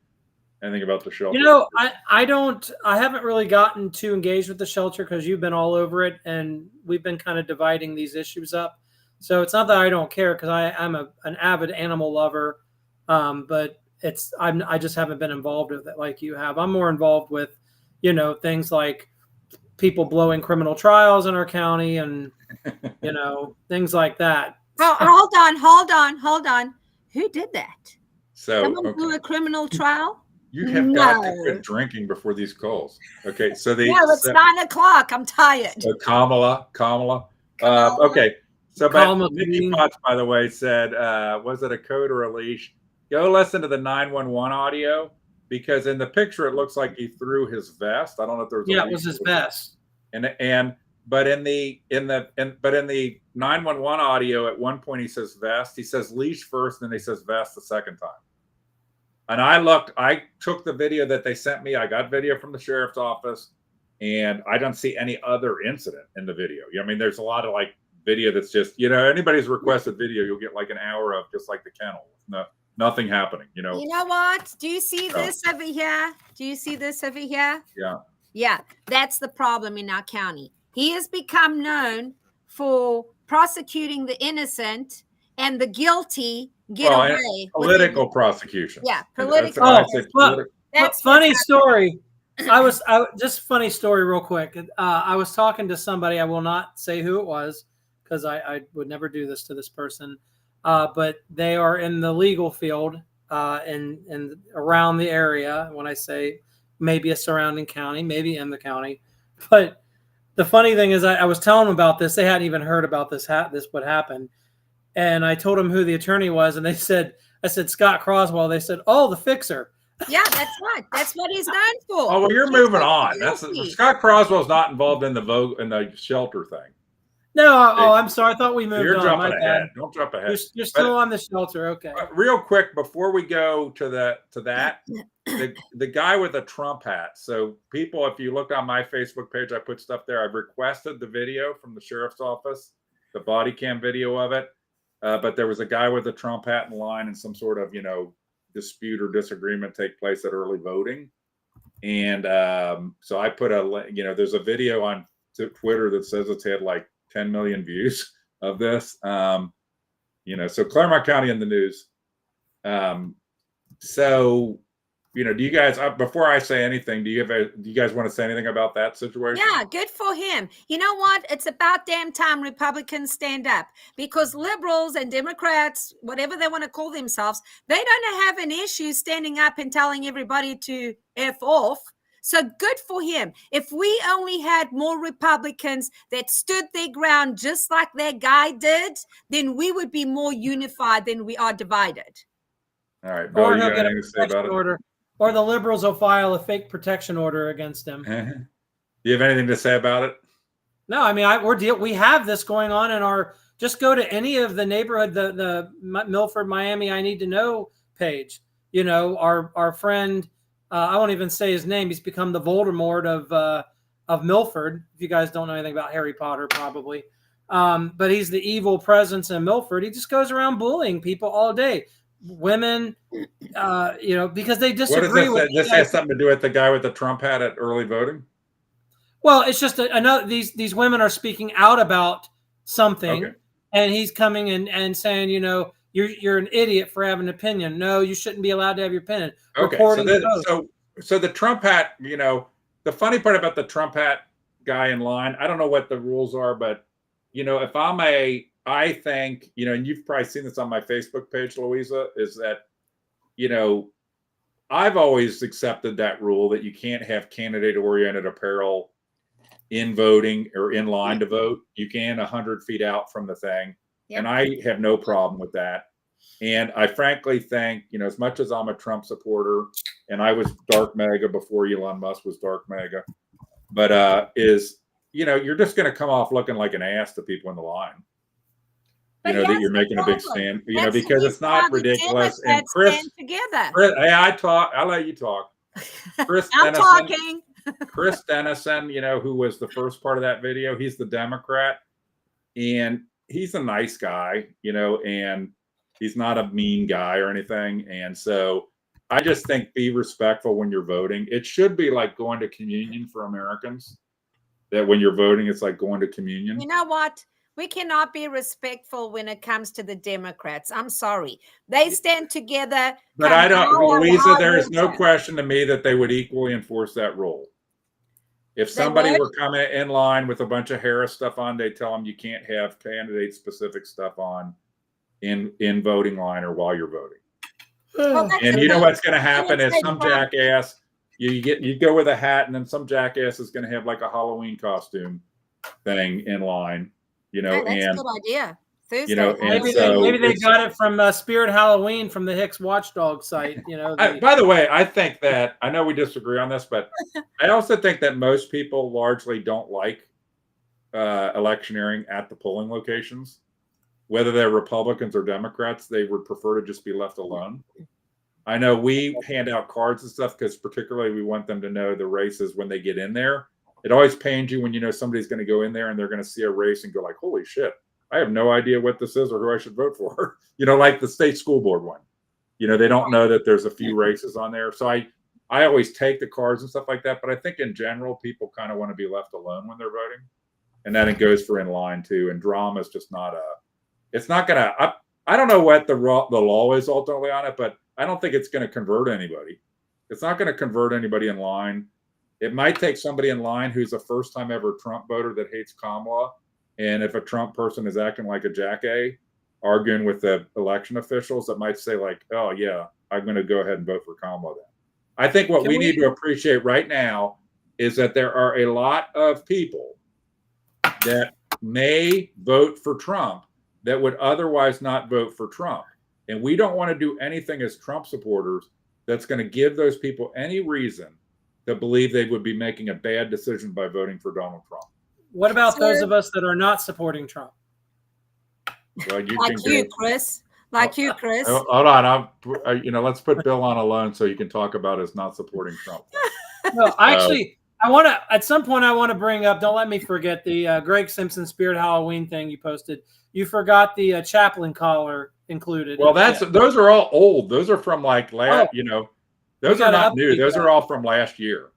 anything about the shelter. I haven't really gotten too engaged with the shelter because you've been all over it, and we've been kind of dividing these issues up. So it's not that I don't care, because I'm an avid animal lover, but I just haven't been involved with it like you have. I'm more involved with, things like people blowing criminal trials in our county and, things like that. Oh, hold on. Who did that? So someone blew a criminal trial? You have got to quit drinking before these calls. Okay, so it's 9 o'clock. I'm tired. So Kamala. Okay, so but Nikki Potts, by the way, said, was it a code or a leash? Go listen to the 911 audio, because in the picture it looks like he threw his vest. I don't know if there was. It was his vest. But in the 911 audio, at one point he says vest. He says leash first, and then he says vest the second time. And I took the video that they sent me. I got video from the sheriff's office, and I don't see any other incident in the video. I mean, there's a lot of like video that's just, anybody's requested video, you'll get like an hour of just like the kennel. Nothing happening, You know what? Do you see this over here? Yeah. Yeah, that's the problem in our county. He has become known for prosecuting the innocent, and the guilty get away. Political prosecution. Yeah, political. That's funny story. Funny story real quick. I was talking to somebody. I will not say who it was, because I would never do this to this person. But they are in the legal field and around the area. When I say maybe a surrounding county, maybe in the county. But the funny thing is, I was telling them about this. They hadn't even heard about this what happened. And I told them who the attorney was, and I said, Scott Croswell. They said, oh, the fixer. Yeah, that's right. That's what he's known for. Oh, well, you're moving on. Scott Croswell's not involved in the shelter thing. No, I'm sorry. I thought we moved on. You're jumping ahead. Don't jump ahead. You're still on the shelter. Okay. Real quick, before we go to that, the guy with the Trump hat. So people, if you look on my Facebook page, I put stuff there. I've requested the video from the sheriff's office, the body cam video of it. But there was a guy with a Trump hat in line, and some sort of, dispute or disagreement take place at early voting. And so I put there's a video on Twitter that says it's had like 10 million views of this. So Clermont County in the news. So, do you guys, before I say anything, do you guys want to say anything about that situation? Yeah, good for him. You know what? It's about damn time Republicans stand up, because liberals and Democrats, whatever they want to call themselves, they don't have an issue standing up and telling everybody to F off. So good for him. If we only had more Republicans that stood their ground just like that guy did, then we would be more unified than we are divided. All right. Bill, you got anything to say about it? Or the liberals will file a fake protection order against him. Do you have anything to say about it? No, I mean, we have this going on in our. Just go to any of the neighborhood, the Milford, Miami, I Need to Know page. Our friend. I won't even say his name. He's become the Voldemort of Milford. If you guys don't know anything about Harry Potter, probably. But he's the evil presence in Milford. He just goes around bullying people all day. Women, because they disagree with. This has something to do with the guy with the Trump hat at early voting? Well, it's just another. These women are speaking out about something, okay. And he's coming and saying, you're an idiot for having an opinion. No, you shouldn't be allowed to have your opinion. Okay, so the Trump hat, the funny part about the Trump hat guy in line, I don't know what the rules are, but if I think, and you've probably seen this on my Facebook page, Luiza, is that, I've always accepted that rule that you can't have candidate-oriented apparel in voting or in line to vote. You can 100 feet out from the thing. Yep. And I have no problem with that. And I frankly think, as much as I'm a Trump supporter, and I was dark MAGA before Elon Musk was dark MAGA, but you're just going to come off looking like an ass to people in the line. But That you're making a big stand, because it's not ridiculous. And Chris, together. hey, I'll let you talk. I'm talking. Chris Dennison, who was the first part of that video, he's the Democrat, and he's a nice guy, and he's not a mean guy or anything. And so I just think be respectful when you're voting. It should be like going to communion for Americans, that when you're voting, it's like going to communion. You know what? We cannot be respectful when it comes to the Democrats. I'm sorry. They stand together. But I don't, Luiza, there is no question to me that they would equally enforce that rule. If somebody were coming in line with a bunch of Harris stuff on, they tell them you can't have candidate specific stuff on in voting line or while you're voting. And you know what's going to happen is some jackass, you go with a hat, and then some jackass is going to have like a Halloween costume thing in line. That's a good idea. Maybe they got it from Spirit Halloween from the Hicks Watchdog site. By the way, I think that, I know we disagree on this, but I also think that most people largely don't like electioneering at the polling locations, whether they're Republicans or Democrats. They would prefer to just be left alone. I know we hand out cards and stuff because particularly we want them to know the races when they get in there. It always pains you when somebody's going to go in there and they're going to see a race and go like, holy shit, I have no idea what this is or who I should vote for. Like the state school board one. They don't know that there's a few races on there. So I always take the cards and stuff like that. But I think in general, people kind of want to be left alone when they're voting. And then it goes for in line too. And drama is just not it's not going to, I don't know what the law is ultimately on it, but I don't think it's going to convert anybody. It's not going to convert anybody in line. It might take somebody in line who's a first time ever Trump voter that hates Kamala. And if a Trump person is acting like a jackass, arguing with the election officials, that might say like, oh yeah, I'm going to go ahead and vote for Kamala then. I think what we need to appreciate right now is that there are a lot of people that may vote for Trump that would otherwise not vote for Trump. And we don't want to do anything as Trump supporters that's going to give those people any reason to believe they would be making a bad decision by voting for Donald Trump. What about those of us that are not supporting Trump? Well, Chris. Like you, Chris. Hold on. Let's put Bill on alone so you can talk about his not supporting Trump. No, I want to, at some point, I want to bring up, don't let me forget the Greg Simpson Spirit Halloween thing you posted. You forgot the chaplain collar included. Well, those are all old. Those are from like last, those are not new. Those are all from last year.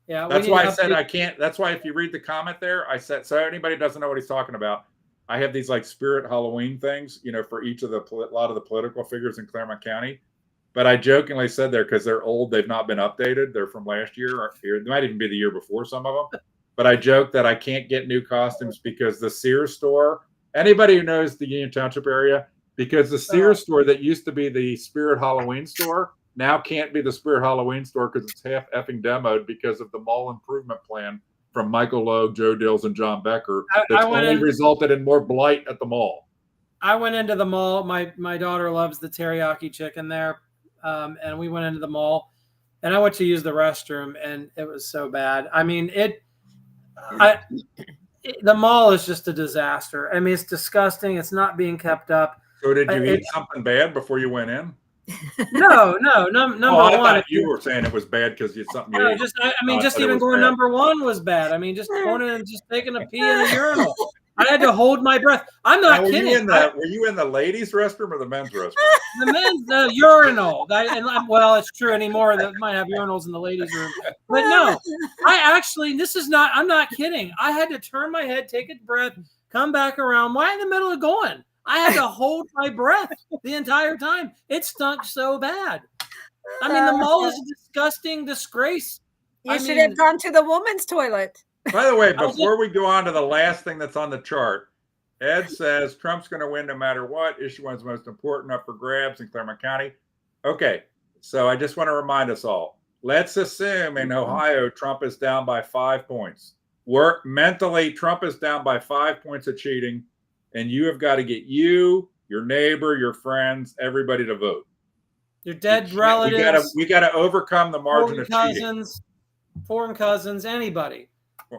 Yeah. That's why I said I can't. That's why if you read the comment there, I said, so anybody doesn't know what he's talking about, I have these like spirit Halloween things, for each of a lot of the political figures in Clermont County. But I jokingly said there because they're old, they've not been updated. They're from last year, or it might even be the year before some of them. But I joked that I can't get new costumes because the Sears store, anybody who knows the Union Township area, because the Sears store that used to be the Spirit Halloween store now can't be the Spirit Halloween store because it's half effing demoed because of the mall improvement plan from Michael Logue, Joe Dills, and John Becker. That's only resulted in more blight at the mall. I went into the mall. My daughter loves the teriyaki chicken there. And we went into the mall, and I went to use the restroom, and it was so bad. I mean, the mall is just a disaster. I mean, it's disgusting. It's not being kept up. So did you eat something bad before you went in? No. Number I one. Thought you were saying it was bad because you something. No, just even going bad. Number one was bad. I mean, just going in and just taking a pee in the urinal. I had to hold my breath. I'm not kidding. Were you in the ladies' restroom or the men's restroom? The urinal. It's true anymore. They might have urinals in the ladies' room. But no, I'm not kidding. I had to turn my head, take a breath, come back around. Why in the middle of going? I had to hold my breath the entire time. It stunk so bad. I mean, the mall is a disgusting disgrace. You should have gone to the woman's toilet. By the way, before we go on to the last thing that's on the chart, Ed says Trump's going to win no matter what. Issue 1's most important, up for grabs in Clermont County. Okay, so I just want to remind us all. Let's assume in Ohio, Trump is down by 5 points. Work mentally. Trump is down by 5 points of cheating, and you have got to get you, your neighbor, your friends, everybody to vote. Your dead relatives. We got to overcome the margin of cheating. Foreign cousins, anybody.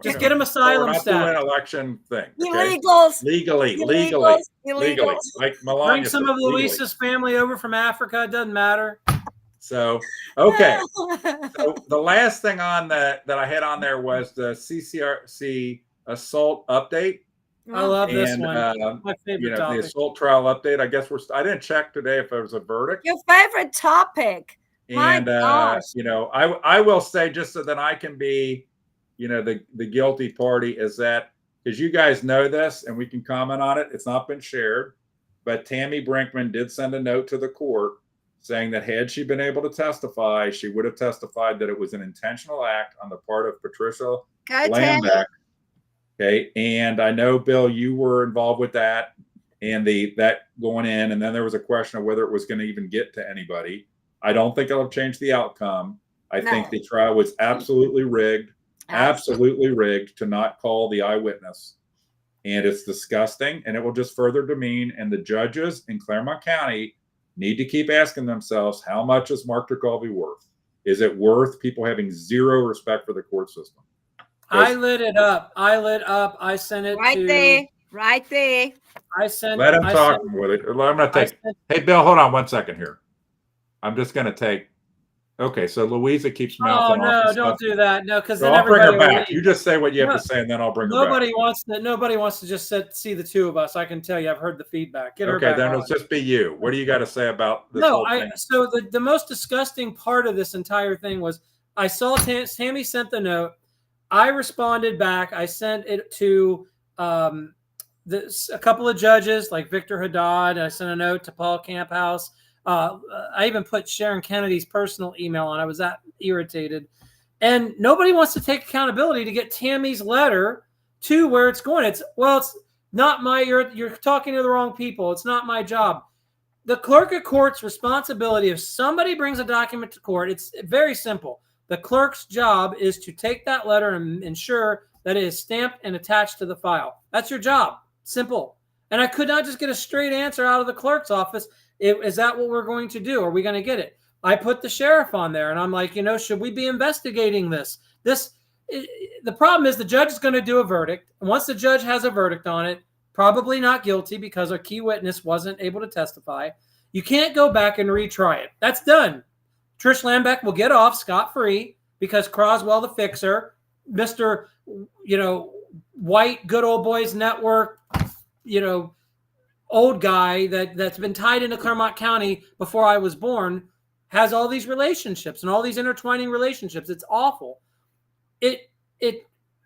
Just get them asylum status. We're not doing an election thing. Okay? Illegals. Legally. Like Melania. Bring some of Luiza's family over from Africa. It doesn't matter. So, okay. So the last thing on that I had on there was the CCRC assault update. I love this one. My favorite topic. The assault trial update. I guess I didn't check today if there was a verdict. Your favorite topic. And I will say, just so that I can be, the guilty party, is that, because you guys know this and we can comment on it. It's not been shared, but Tammy Brinkman did send a note to the court saying that had she been able to testify, she would have testified that it was an intentional act on the part of Patricia Lambeck. Okay. And I know, Bill, you were involved with that and that going in. And then there was a question of whether it was going to even get to anybody. I don't think it'll change the outcome. I think the trial was absolutely rigged to not call the eyewitness. And it's disgusting, and it will just further demean. And the judges in Clermont County need to keep asking themselves, how much is Mark Jacoby worth? Is it worth people having zero respect for the court system? I lit it up. I sent it right there. Let him talk with it. I'm going to take. Hey, Bill, hold on 1 second here. I'm just going to take. Okay, so Luiza keeps mouthing off. Oh no, don't do that. No, because then I'll bring her back. Leave. You just say what you have to say, and then I'll bring her back. Nobody wants to just see the two of us. I can tell you, I've heard the feedback. Get her back. Okay, then it'll just be you. What do you got to say about this? So the most disgusting part of this entire thing was I saw Tammy sent the note. I responded back. I sent it to a couple of judges like Victor Haddad. I sent a note to Paul Camphouse. I even put Sharon Kennedy's personal email on. I was that irritated. And nobody wants to take accountability to get Tammy's letter to where it's going. It's not you're talking to the wrong people. It's not my job. The clerk of court's responsibility, if somebody brings a document to court, it's very simple. The clerk's job is to take that letter and ensure that it is stamped and attached to the file. That's your job. Simple. And I could not just get a straight answer out of the clerk's office. Is that what we're going to do? Are we going to get it? I put the sheriff on there, and I'm like, should we be investigating this? The problem is the judge is going to do a verdict. And once the judge has a verdict on it, probably not guilty because a key witness wasn't able to testify. You can't go back and retry it. That's done. Trish Lambeck will get off scot-free because Croswell, the fixer, Mr. White, good old boys network, old guy that's been tied into Clermont County before I was born, has all these relationships and all these intertwining relationships. It's awful. It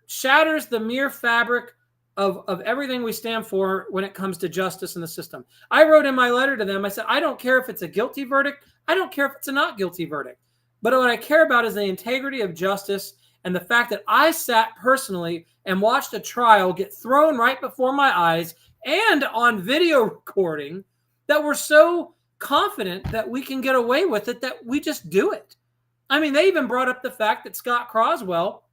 shatters the mere fabric of everything we stand for when it comes to justice in the system. I wrote in my letter to them, I said, I don't care if it's a guilty verdict. I don't care if it's a not guilty verdict. But what I care about is the integrity of justice and the fact that I sat personally and watched a trial get thrown right before my eyes and on video recording that we're so confident that we can get away with it that we just do it. I mean, they even brought up the fact that Scott Croswell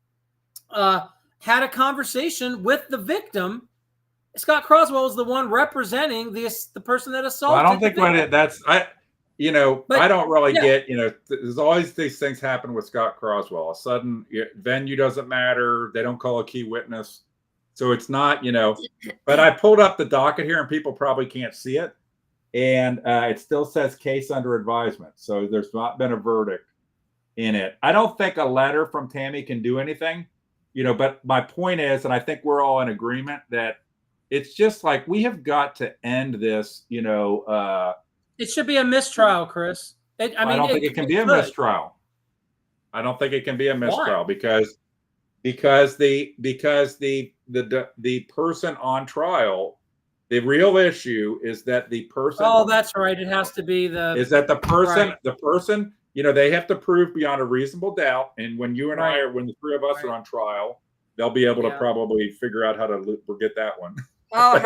had a conversation with the victim. Scott Croswell is the one representing the person that assaulted. Well, I don't think I don't really get, there's always these things happen with Scott Croswell. A sudden venue doesn't matter. They don't call a key witness. So it's not, but I pulled up the docket here and people probably can't see it. And it still says case under advisement. So there's not been a verdict in it. I don't think a letter from Tammy can do anything, but my point is, and I think we're all in agreement that it's just like, we have got to end this, it should be a mistrial, Chris. I don't think it can be a mistrial. I don't think it can be a mistrial. Why? because the person on trial, the real issue is that the person. Oh, that's right. It has to be the person, they have to prove beyond a reasonable doubt. And when you and I when the three of us are on trial, they'll be able to probably figure out how to forget that one. Oh,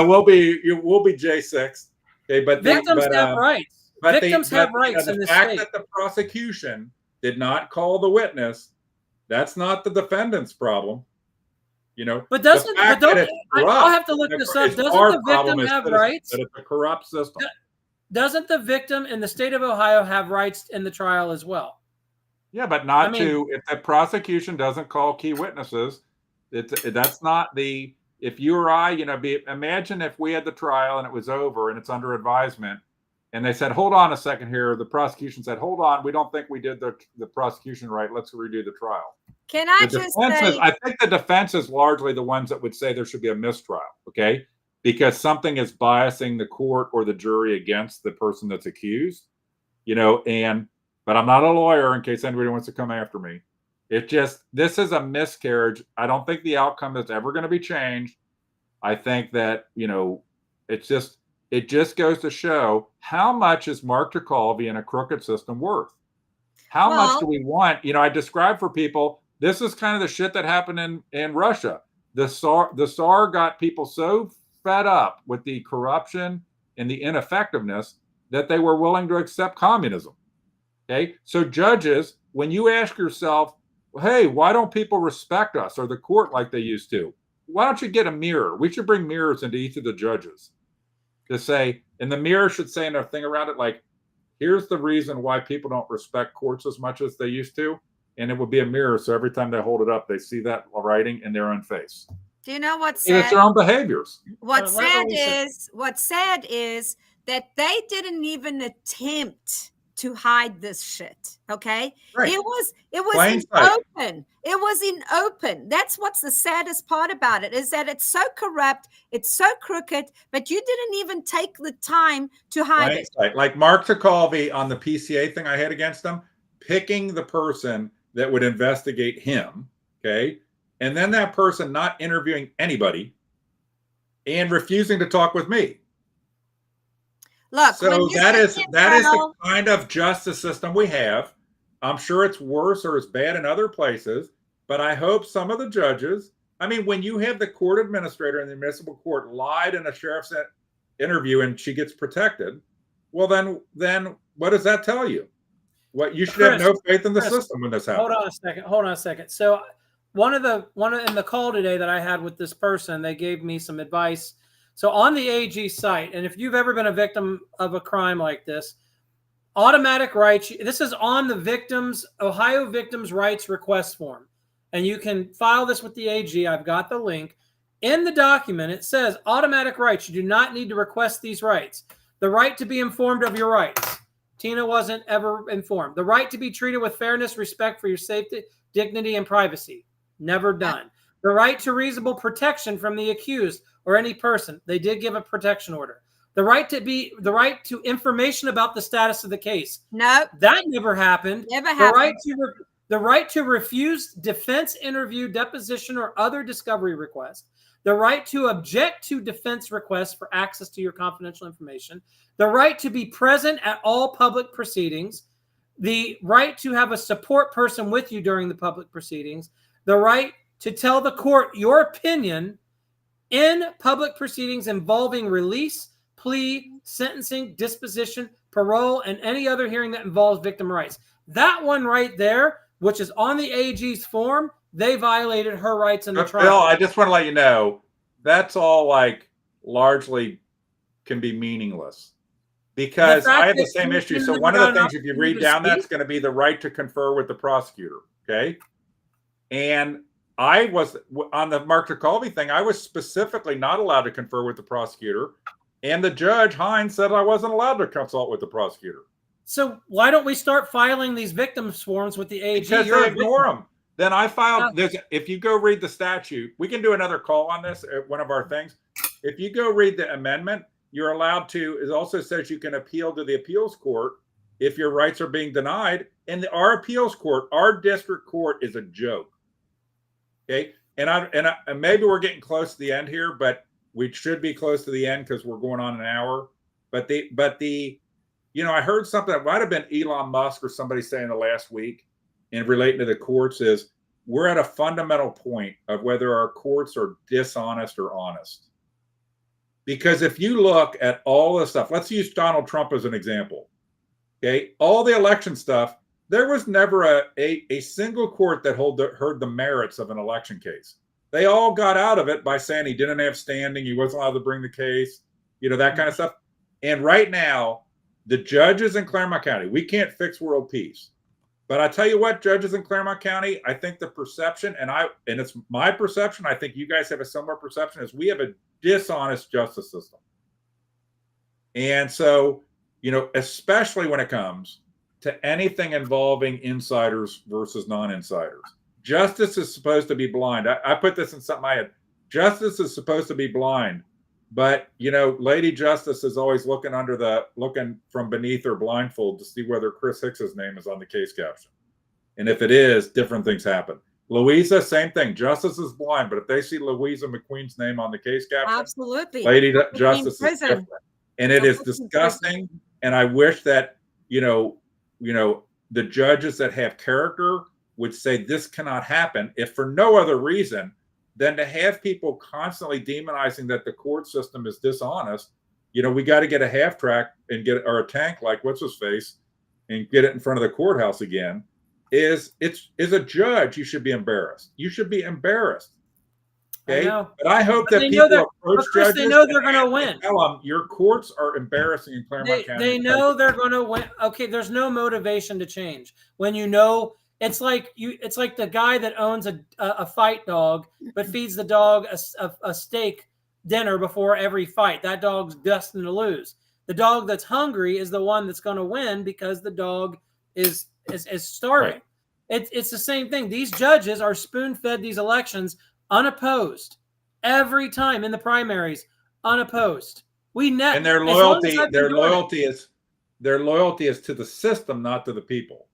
we'll be J6. Okay, but victims have rights. Victims have rights. The fact that the prosecution did not call the witness That's not the defendant's problem. But doesn't the fact but that don't it's I'll corrupt, have to look this up. it's Doesn't our the problem victim as have citizens rights? that it's a corrupt system. Doesn't the victim in the state of Ohio have rights in the trial as well? Yeah, but not if the prosecution doesn't call key witnesses, that's not the, if you or I, imagine if we had the trial and it was over and it's under advisement and they said, hold on a second here. The prosecution said, hold on, we don't think we did the prosecution right. Let's redo the trial. Can I just say? I think the defense is largely the ones that would say there should be a mistrial, okay? Because something is biasing the court or the jury against the person that's accused, but I'm not a lawyer in case anybody wants to come after me. This is a miscarriage. I don't think the outcome is ever going to be changed. I think that, it just goes to show how much is Mark Turkalve in a crooked system worth? How much do we want? I describe for people, this is kind of the shit that happened in Russia. The Tsar got people so fed up with the corruption and the ineffectiveness that they were willing to accept communism. Okay. So judges, when you ask yourself, hey, why don't people respect us or the court like they used to? Why don't you get a mirror? We should bring mirrors into each of the judges to say, and the mirror should say a thing around it like, here's the reason why people don't respect courts as much as they used to. And it would be a mirror. So every time they hold it up, they see that writing in their own face. Do you know what's sad? It's their own behaviors. What's sad is that they didn't even attempt to hide this shit. Okay. Right. It was in open. It was in open. That's what's the saddest part about it, is that it's so corrupt, it's so crooked, but you didn't even take the time to hide it. Like Mark Turkalve on the PCA thing I had against him, picking the person that would investigate him. Okay. And then that person not interviewing anybody and refusing to talk with me. Look, so that is the kind of justice system we have. I'm sure it's worse or as bad in other places, but I hope some of the judges, when you have the court administrator in the municipal court lied in a sheriff's interview and she gets protected, well, then what does that tell you? What you should have no faith in the system when this happens. Hold on a second. So one in the call today that I had with this person, they gave me some advice. So on the AG site, and if you've ever been a victim of a crime like this, automatic rights, this is on the Ohio Victims' Rights Request Form. And you can file this with the AG. I've got the link. In the document, it says automatic rights. You do not need to request these rights. The right to be informed of your rights. Tina wasn't ever informed. The right to be treated with fairness, respect for your safety, dignity, and privacy. Never done. The right to reasonable protection from the accused or any person. They did give a protection order. The right to information about the status of the case. No, that never happened. Never happened. The right to refuse defense interview, deposition, or other discovery request. The right to object to defense requests for access to your confidential information. The right to be present at all public proceedings. The right to have a support person with you during the public proceedings. The right to tell the court your opinion in public proceedings involving release, plea, sentencing, disposition, parole, and any other hearing that involves victim rights. That one right there, which is on the AG's form, they violated her rights in the trial. Bill, I just want to let you know, that's all largely can be meaningless. Because I have the same issue. So one of the things, if you read down, that's going to be the right to confer with the prosecutor. Okay. And I was on the Mark Turkalve thing. I was specifically not allowed to confer with the prosecutor, and the judge Hines said I wasn't allowed to consult with the prosecutor. So why don't we start filing these victims forms with the AG? Because they ignore them. Then I filed. If you go read the statute, we can do another call on this at one of our things. If you go read the amendment, you're allowed to. It also says you can appeal to the appeals court if your rights are being denied. And our appeals court, our district court, is a joke. Okay, and maybe we're getting close to the end here, but we should be close to the end because we're going on an hour. But I heard something that might have been Elon Musk or somebody saying the last week, and relating to the courts, is we're at a fundamental point of whether our courts are dishonest or honest. Because if you look at all the stuff, let's use Donald Trump as an example. Okay, all the election stuff, there was never a single court that heard the merits of an election case. They all got out of it by saying he didn't have standing, he wasn't allowed to bring the case, that kind of stuff. And right now, the judges in Clermont County, we can't fix world peace. But I tell you what, judges in Clermont County, I think the perception, and it's my perception, I think you guys have a similar perception, is we have a dishonest justice system. And so, especially when it comes to anything involving insiders versus non-insiders. Justice is supposed to be blind. I put this in something I had. Justice is supposed to be blind, but Lady Justice is always looking from beneath her blindfold to see whether Chris Hicks's name is on the case caption. And if it is, different things happen. Luiza, same thing. Justice is blind, but if they see Luiza McQueen's name on the case caption, absolutely, Lady Justice is different. And it is disgusting. And I wish that, the judges that have character would say this cannot happen, if for no other reason than to have people constantly demonizing that the court system is dishonest. We got to get a half track and or a tank like what's his face and get it in front of the courthouse again. Is a judge, you should be embarrassed. You should be embarrassed. Okay, but I hope that people approach judges. They know they're going to win. Tell them your courts are embarrassing in Clermont County. They know they're going to win. Okay, there's no motivation to change when it's like the guy that owns a fight dog but feeds the dog a steak dinner before every fight. That dog's destined to lose. The dog that's hungry is the one that's going to win because the dog is starving. Right. It's the same thing. These judges are spoon-fed these elections unopposed every time in the primaries, unopposed. And their loyalty is to the system, not to the people.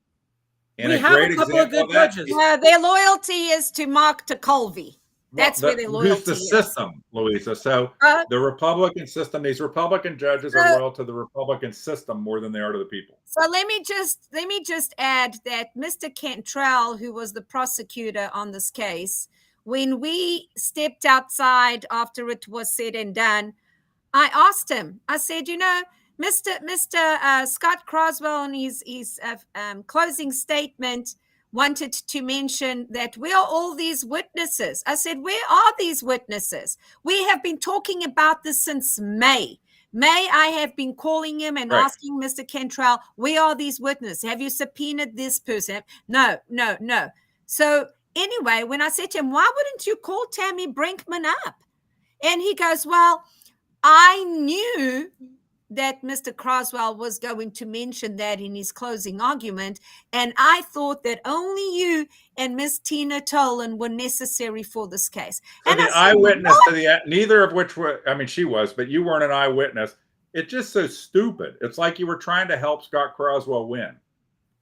And we have a couple of good judges. Their loyalty is to Mark TeColvey. That's where their loyalty is. The system, Luiza. So the Republican system, these Republican judges are loyal to the Republican system more than they are to the people. So let me just add that Mr. Cantrell, who was the prosecutor on this case, when we stepped outside after it was said and done, I asked him, I said, Mr. Scott Croswell in his closing statement wanted to mention that where are all these witnesses? I said, where are these witnesses? We have been talking about this since May. I have been calling him and asking Mr. Cantrell, where are these witnesses? Have you subpoenaed this person? No. So anyway, when I said to him, why wouldn't you call Tammy Brinkman up? And he goes, well, I knew that Mr. Croswell was going to mention that in his closing argument, and I thought that only you and Miss Tina Tolan were necessary for this case. So and the eyewitness to neither of which were, she was, but you weren't an eyewitness. It's just so stupid. It's like you were trying to help Scott Croswell win.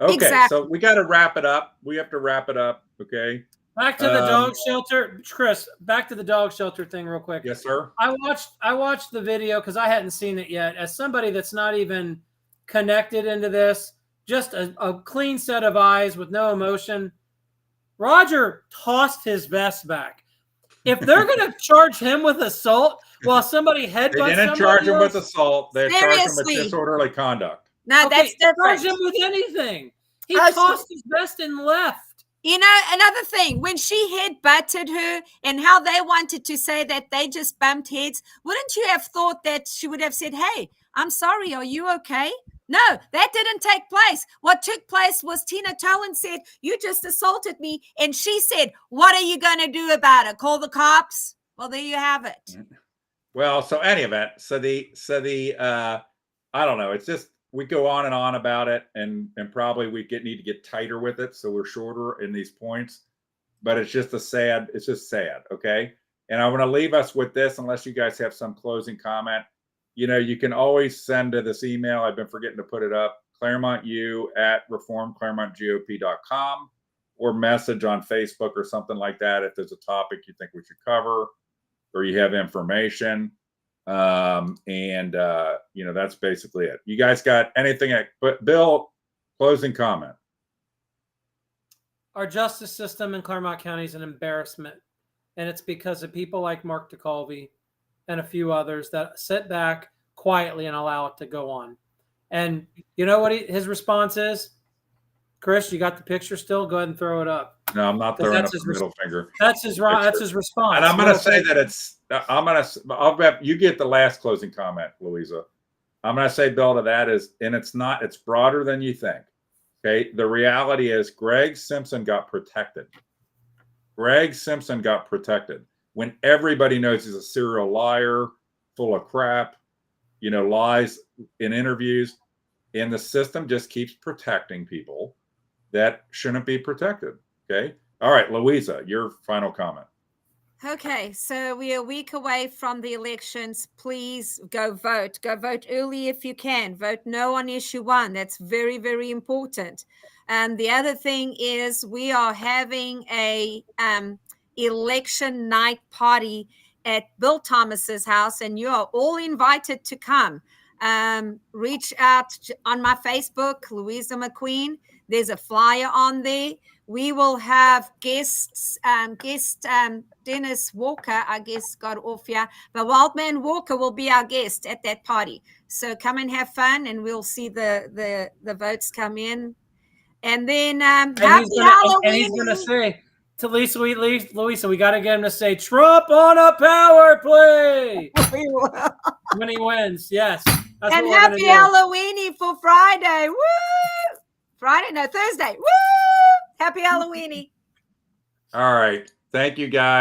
Okay, exactly. So we got to wrap it up. We have to wrap it up. Okay. Back to the dog shelter, Chris. Back to the dog shelter thing, real quick. Yes, sir. I watched the video because I hadn't seen it yet. As somebody that's not even connected into this, just a clean set of eyes with no emotion. Roger tossed his vest back. If they're going to charge him with assault while somebody headbutts somebody, they didn't charge him with assault. They charged him with disorderly conduct. No, that's different. Charge him with anything. He tossed his vest and left. Another thing, when she head-butted her and how they wanted to say that they just bumped heads, wouldn't you have thought that she would have said, hey, I'm sorry, are you okay? No, that didn't take place. What took place was Tina Tolan said, you just assaulted me. And she said, what are you going to do about it? Call the cops? Well, there you have it. Well, so any event, I don't know. It's just, we go on and on about it, and probably we need to get tighter with it so we're shorter in these points. But it's just sad. Okay. And I want to leave us with this, unless you guys have some closing comment. You can always send to this email. I've been forgetting to put it up. ClermontU@reformclermontgop.com, or message on Facebook or something like that if there's a topic you think we should cover or you have information. That's basically it. You guys got anything? But Bill, closing comment. Our justice system in Clermont County is an embarrassment, and it's because of people like Mark TeColvey and a few others that sit back quietly and allow it to go on. And you know what his response is? Chris, you got the picture still? Go ahead and throw it up. No, I'm not throwing up the middle finger. That's his response. And I'm going to say that I'll bet you get the last closing comment, Luiza. I'm going to say, Bill, to that is, and it's broader than you think. Okay. The reality is Greg Simpson got protected. Greg Simpson got protected when everybody knows he's a serial liar, full of crap, lies in interviews. And the system just keeps protecting people that shouldn't be protected. Okay. All right, Luiza, your final comment. Okay, so we are a week away from the elections. Please go vote. Go vote early if you can. Vote no on issue 1. That's very, very important. And the other thing is we are having a election night party at Bill Thomas's house, and you are all invited to come. Reach out on my Facebook, Luiza McQueen. There's a flyer on there. We will have guests, Dennis Walker, I guess, got off here. But Wildman Walker will be our guest at that party. So come and have fun, and we'll see the votes come in. And then happy Halloween. And he's going to say to Luiza, we got to get him to say, Trump on a power play when he wins. Yes. That's and happy Halloween for Friday. Woo! Thursday. Woo! Happy Halloween. All right. Thank you, guys.